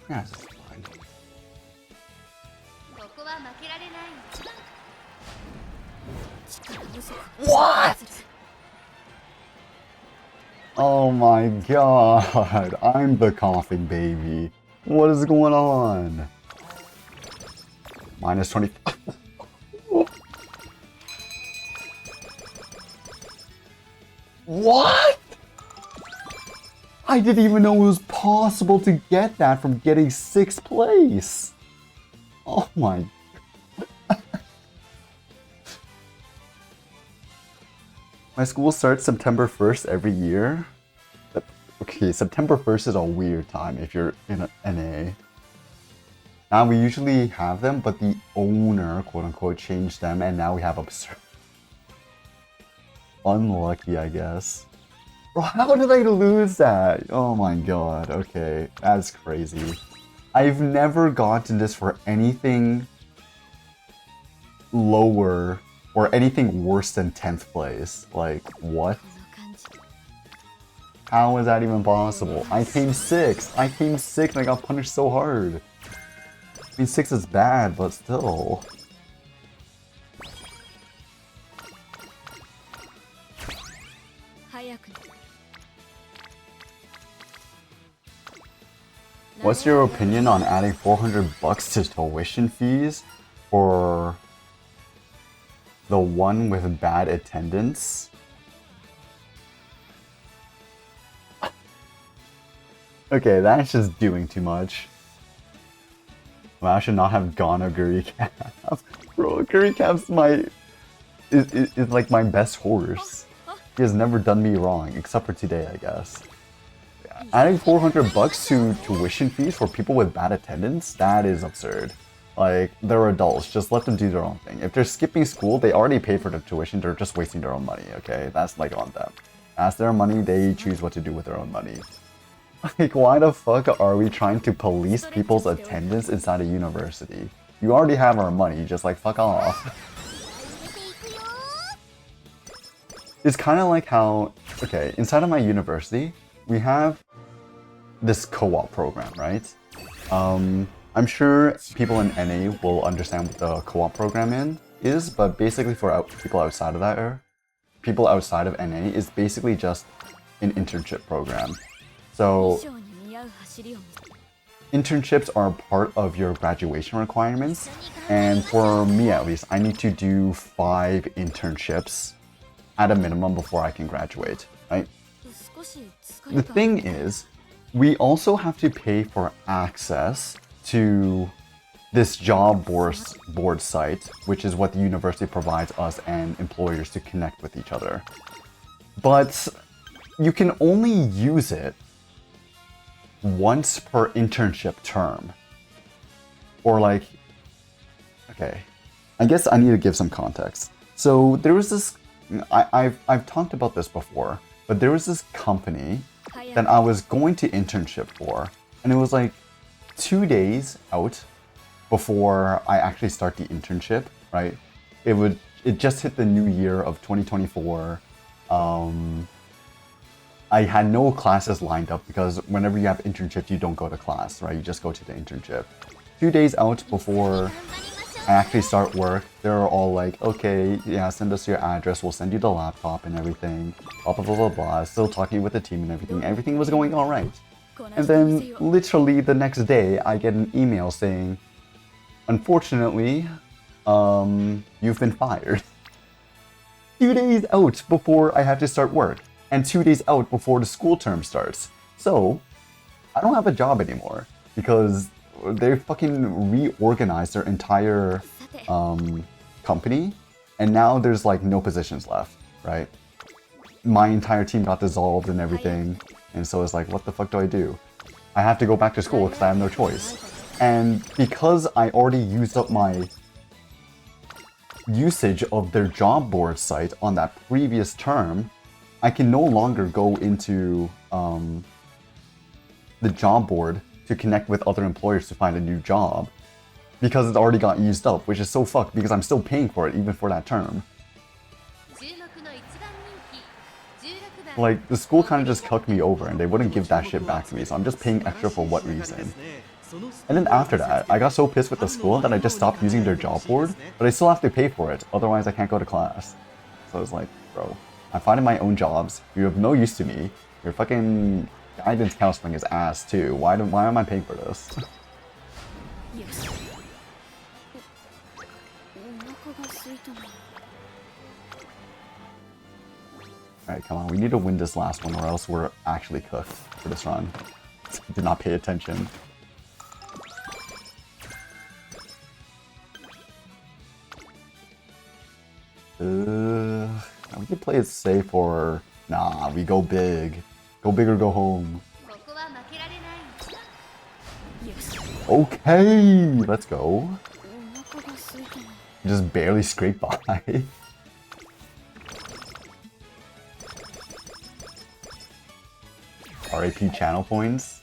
Yeah, this is fine. What? Oh my god, I'm the coughing baby. What is going on? Minus 20. What? I didn't even know it was possible to get that from getting 6th place. Oh my. My school starts September 1st every year. Okay, September 1st is a weird time if you're in an NA. Now we usually have them, but the owner, quote unquote, changed them and now we have absurd. Unlucky, I guess. Bro, how did I lose that? Oh my god, okay, that's crazy. I've never gotten this for anything lower or anything worse than 10th place. Like, what? How is that even possible? I came 6th! I came 6th and I got punished so hard. I mean, 6 is bad, but still. What's your opinion on adding $400 to tuition fees for the one with bad attendance? Okay, that's just doing too much. Well, I should not have gone a Guricap. Bro, Guricap's is like my best horse. He has never done me wrong, except for today, I guess. Yeah. Adding $400 to tuition fees for people with bad attendance? That is absurd. Like, they're adults, just let them do their own thing. If they're skipping school, they already paid for the tuition, they're just wasting their own money, okay? That's like on them. That's their money, they choose what to do with their own money. Like, why the fuck are we trying to police people's attendance inside a university? You already have our money, just like fuck off. It's kind of like how, okay, inside of my university, we have this co-op program, right? I'm sure people in NA will understand what the co-op program is, but basically for people outside of that people outside of NA is basically just an internship program. So internships are part of your graduation requirements, and for me at least, I need to do 5 internships at a minimum before I can graduate, right? The thing is, we also have to pay for access to this job board site, which is what the university provides us and employers to connect with each other. But you can only use it once per internship term. Or like, okay, I guess I need to give some context. So there was this, I've talked about this before, but there was this company that I was going to internship for, and it was like 2 days out before I actually start the internship, right? It just hit the new year of 2024. I had no classes lined up because whenever you have internships, you don't go to class, right? You just go to the internship. 2 days out before I actually start work, they're all like, okay, yeah, send us your address, we'll send you the laptop and everything, blah, blah, blah, blah, blah. Still talking with the team and everything. Everything was going all right. And then literally the next day, I get an email saying, unfortunately, you've been fired. 2 days out before I have to start work, and 2 days out before the school term starts. So, I don't have a job anymore because they fucking reorganized their entire company, and now there's like no positions left, right? My entire team got dissolved and everything, and so it's like, what the fuck do I do? I have to go back to school because I have no choice. And because I already used up my usage of their job board site on that previous term, I can no longer go into the job board to connect with other employers to find a new job because it already got used up, which is so fucked because I'm still paying for it even for that term. Like, the school kind of just cucked me over and they wouldn't give that shit back to me, so I'm just paying extra for what reason? And then after that, I got so pissed with the school that I just stopped using their job board, but I still have to pay for it, otherwise I can't go to class. So I was like, bro, I'm finding my own jobs, you're of no use to me, your fucking guidance counseling is ass too, why am I paying for this? Alright, come on, we need to win this last one or else we're actually cooked for this run. Did not pay attention. We could play it safe or... Nah, we go big. Go big or go home. Okay, let's go. Just barely scrape by. RAP channel points.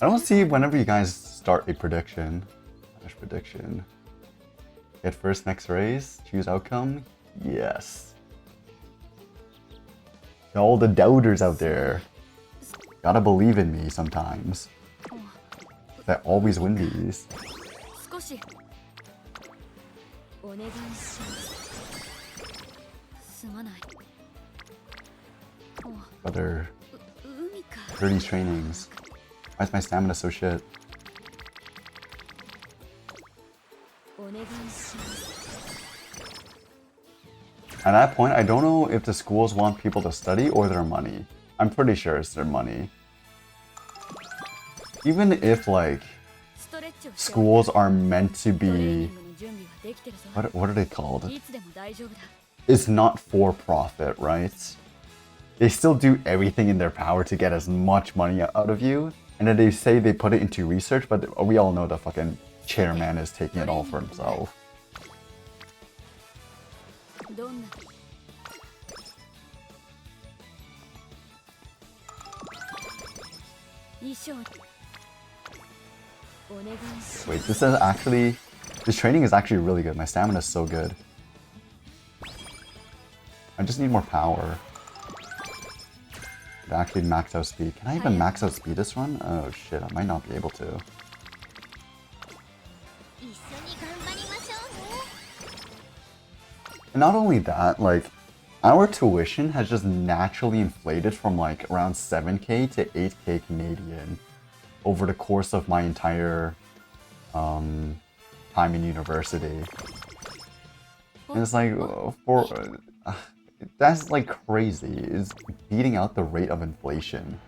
I don't see whenever you guys start a prediction. Prediction. Get first next race, choose outcome. Yes. All the doubters out there. Gotta believe in me sometimes. I always win these. Brother. 30 trainings. Why is my stamina so shit? At that point, I don't know if the schools want people to study or their money. I'm pretty sure it's their money. Even if, like, schools are meant to be... What are they called? It's not for profit, right? They still do everything in their power to get as much money out of you. And then they say they put it into research, but we all know the fucking chairman is taking it all for himself. Wait, this training is actually really good. My stamina is so good. I just need more power. To actually max out speed. Can I even max out speed this run? Oh shit, I might not be able to. 一緒に頑張りましょうね And not only that, like, our tuition has just naturally inflated from like around 7k to 8k Canadian over the course of my entire time in university. And it's like, that's like crazy. It's beating out the rate of inflation.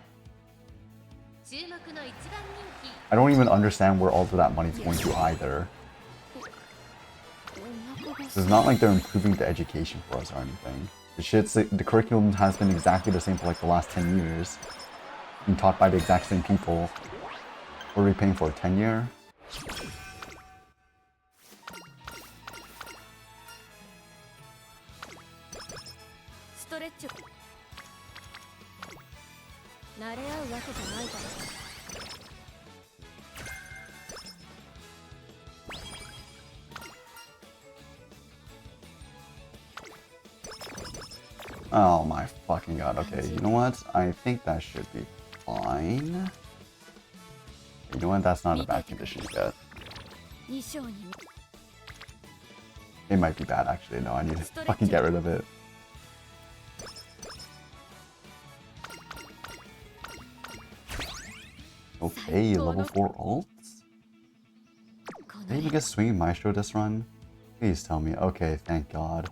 注目の一番人気 I don't even understand where all of that money's going to either. It's not like they're improving the education for us or anything. The curriculum has been exactly the same for like the last 10 years. Being taught by the exact same people. What are we paying for? 10 year? ストレッチを慣れ合うわけじゃないから Oh my fucking god. Okay, you know what? I think that should be fine. You know what? That's not a bad condition to get. 2章に It might be bad actually. No, I need to fucking get rid of it. Okay, level 4 ults? Did I even get Swinging Maestro this run? Please tell me. Okay, thank god.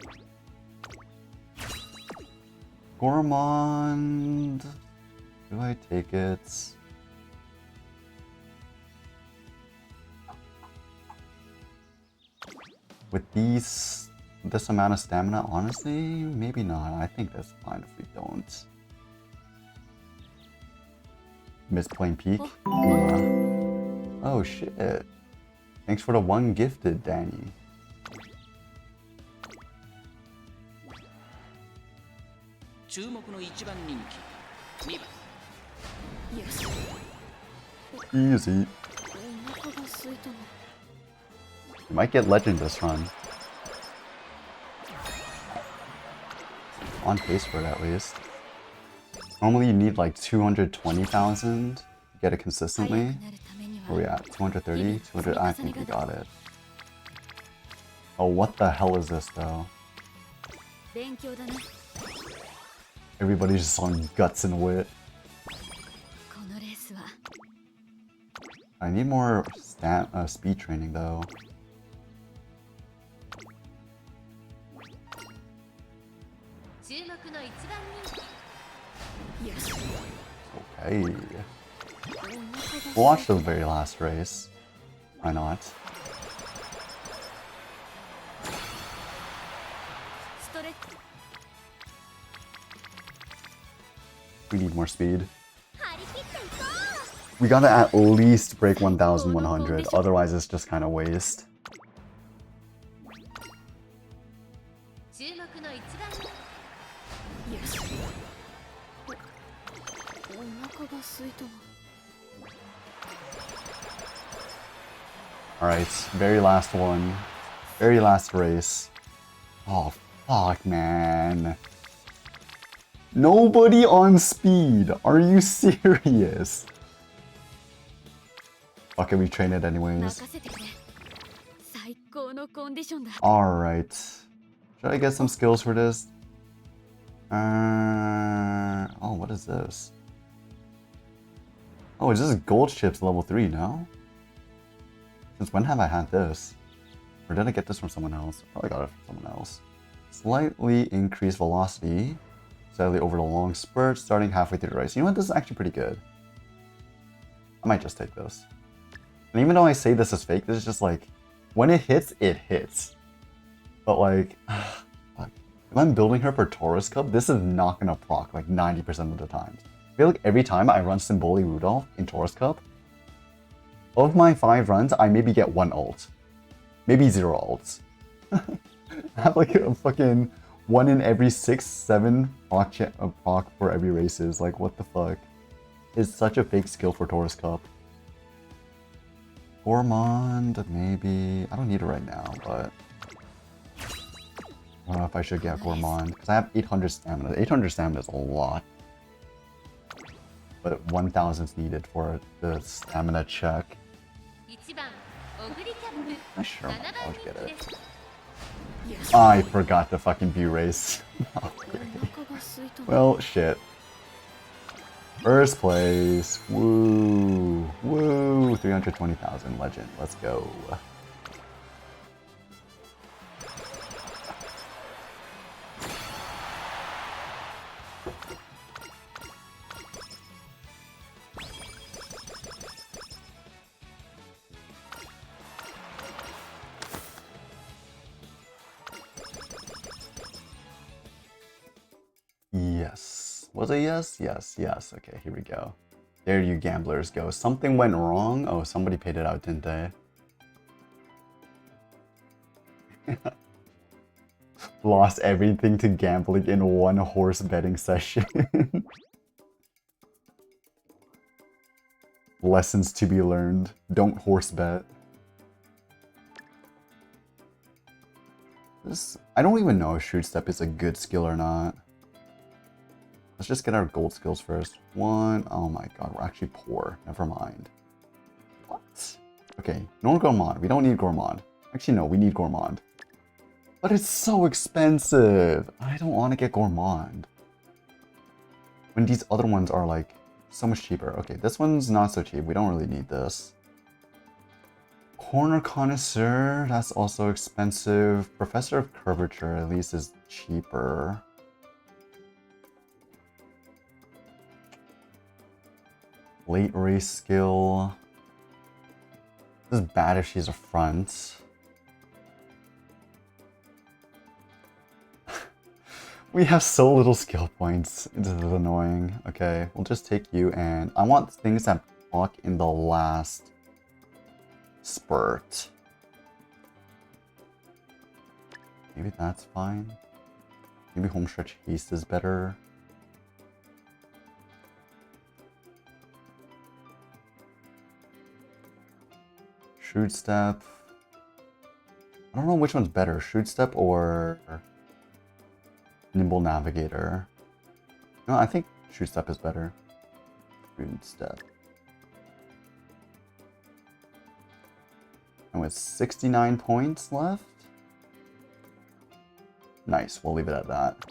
Gourmand... Do I take it? With this amount of stamina, honestly, maybe not. I think that's fine if we don't. Misplaying peak? Yeah. Oh shit. Thanks for the one gifted, Danny. Easy. You might get legend this run. On pace for it at least. Normally you need like 220,000 to get it consistently. Where are we at? 230? 200? I think we got it. Oh, what the hell is this though? 勉強だね Everybody's just on guts and wit. このレースは I need more speed training though. Okay. We'll watch the very last race. Why not? We need more speed. We gotta at least break 1,100, otherwise it's just kind of waste. Alright, very last one. Very last race. Oh, fuck, man. Nobody on speed. Are you serious? Fuck it, we train it anyways. Alright. Should I get some skills for this? Oh, what is this? Oh, it's just gold chips level 3 now? Since when have I had this? Or did I get this from someone else? Probably got it from someone else. Slightly increased velocity. Steadily over the long spurt, starting halfway through the race. You know what? This is actually pretty good. I might just take this. And even though I say this is fake, this is just like, when it hits, it hits. But like, fuck. If I'm building her for Taurus Cup, this is not gonna proc like 90% of the times. I feel like every time I run Symboli Rudolph in Taurus Cup, of my 5 runs, I maybe get 1 ult. Maybe 0 ults. I have like a fucking 1 in every 6, 7 proc for every races. Like, what the fuck? It's such a fake skill for Taurus Cup. Gourmand, maybe. I don't need it right now, but I don't know if I should get Gourmand, because I have 800 stamina. 800 stamina is a lot. But 1000 is needed for the stamina check. 1番オグリキャップ I sure 7 I'll 番 get 人気 it. です I forgot the fucking view race. Well, shit. First place. Woo. Woo. 320,000 legend. Let's go. Yes. Was it yes? Yes, yes. Okay, here we go. There you gamblers go. Something went wrong? Oh, somebody paid it out, didn't they? Lost everything to gambling in one horse betting session. Lessons to be learned. Don't horse bet. I don't even know if Shoot Step is a good skill or not. Let's just get our gold skills first. One. Oh my god, we're actually poor. Never mind. What? Okay, no Gourmand. We don't need Gourmand. Actually, no, we need Gourmand. But it's so expensive. I don't want to get Gourmand. When these other ones are like so much cheaper. Okay, this one's not so cheap. We don't really need this. Corner Connoisseur, that's also expensive. Professor of Curvature at least is cheaper. Late race skill. This is bad if she's a front. We have so little skill points. This is annoying. Okay, we'll just take you, and I want things that block in the last spurt. Maybe that's fine. Maybe Homestretch Haste is better. Shrewd Step. I don't know which one's better, Shrewd Step or Nimble Navigator. No, I think Shrewd Step is better. Shrewd Step. And with 69 points left. Nice, we'll leave it at that.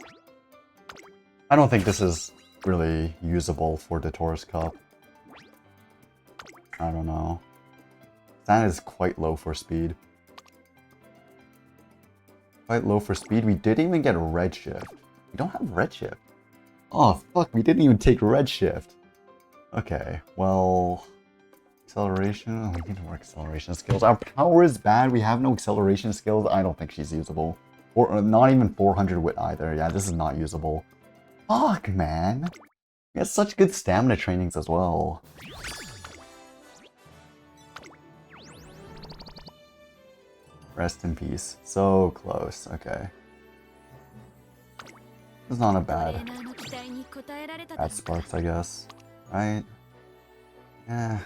I don't think this is really usable for the Taurus Cup. I don't know. That is quite low for speed. Quite low for speed. We didn't even get Redshift. We don't have Redshift. Oh, fuck, we didn't even take Redshift. Okay, well... Acceleration? Oh, we need more acceleration skills. Our power is bad. We have no acceleration skills. I don't think she's usable. Or not even 400 wit either. Yeah, this is not usable. Fuck, man. We have such good stamina trainings as well. Rest in peace. So close. Okay. It's not a bad sparks, I guess. Right? Yeah.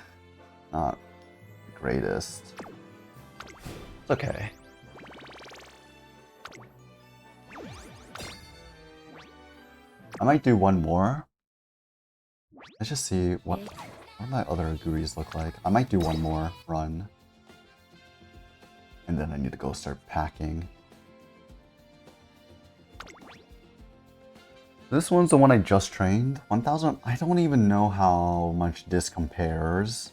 Not the greatest. It's okay. I might do one more. Let's just see what my other Aguris look like. I might do one more run. And then I need to go start packing. This one's the one I just trained. 1000, I don't even know how much this compares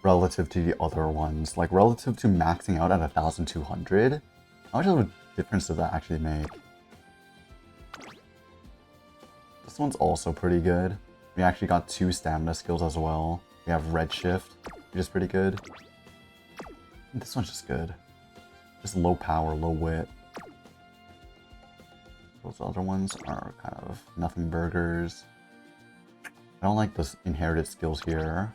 relative to the other ones. Like relative to maxing out at 1200. How much of a difference does that actually make? This one's also pretty good. We actually got 2 stamina skills as well. We have Redshift, which is pretty good. This one's just good. Just low power, low wit. Those other ones are kind of nothing burgers. I don't like those inherited skills here.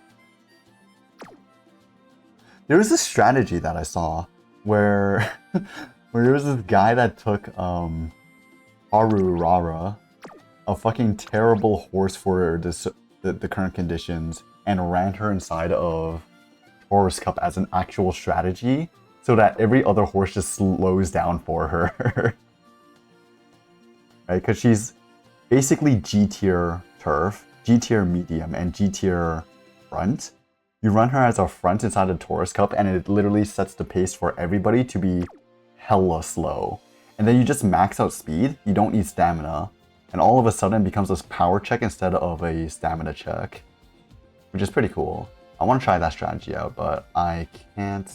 There was a strategy that I saw where there was this guy that took Haru Rara, a fucking terrible horse for the current conditions, and ran her inside of Taurus Cup as an actual strategy so that every other horse just slows down for her. right? Because she's basically G tier turf, G tier medium, and G tier front. You run her as a front inside a Taurus Cup, and it literally sets the pace for everybody to be hella slow. And then you just max out speed, you don't need stamina, and all of a sudden it becomes a power check instead of a stamina check, which is pretty cool. I want to try that strategy out, but I can't.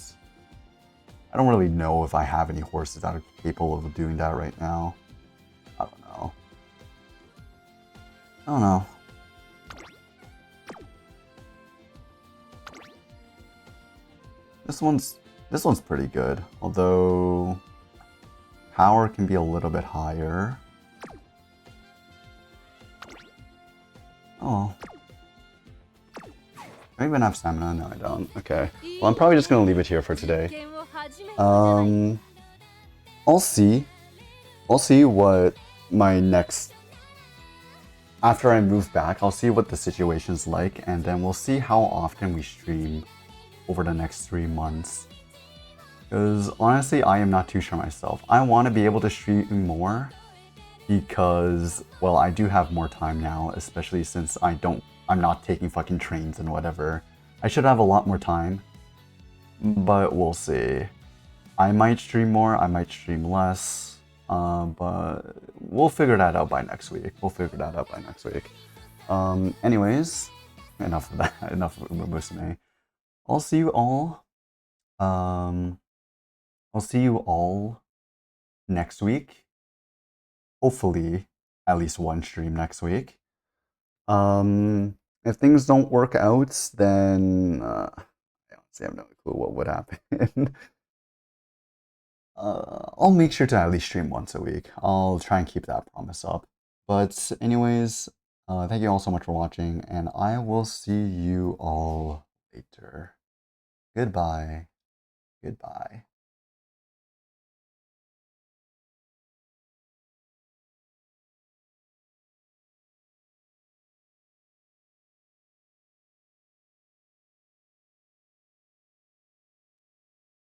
I don't really know if I have any horses that are capable of doing that right now. I don't know. I don't know. This one's pretty good, although power can be a little bit higher. Oh. I even have stamina? No, I don't. Okay. Well, I'm probably just gonna leave it here for today. I'll see. I'll see what my next... After I move back, I'll see what the situation's like, and then we'll see how often we stream over the next 3 months. Because honestly, I am not too sure myself. I want to be able to stream more because, well, I do have more time now, especially since I'm not taking fucking trains and whatever. I should have a lot more time, but we'll see. I might stream more, I might stream less, but we'll figure that out by next week. Anyways, enough of that. Enough of Musume. I'll see you all. I'll see you all next week. Hopefully, at least one stream next week. If things don't work out, then I honestly have no clue what would happen. I'll make sure to at least stream once a week. I'll try and keep that promise up. But anyways, thank you all so much for watching, and I will see you all later. Goodbye. Goodbye.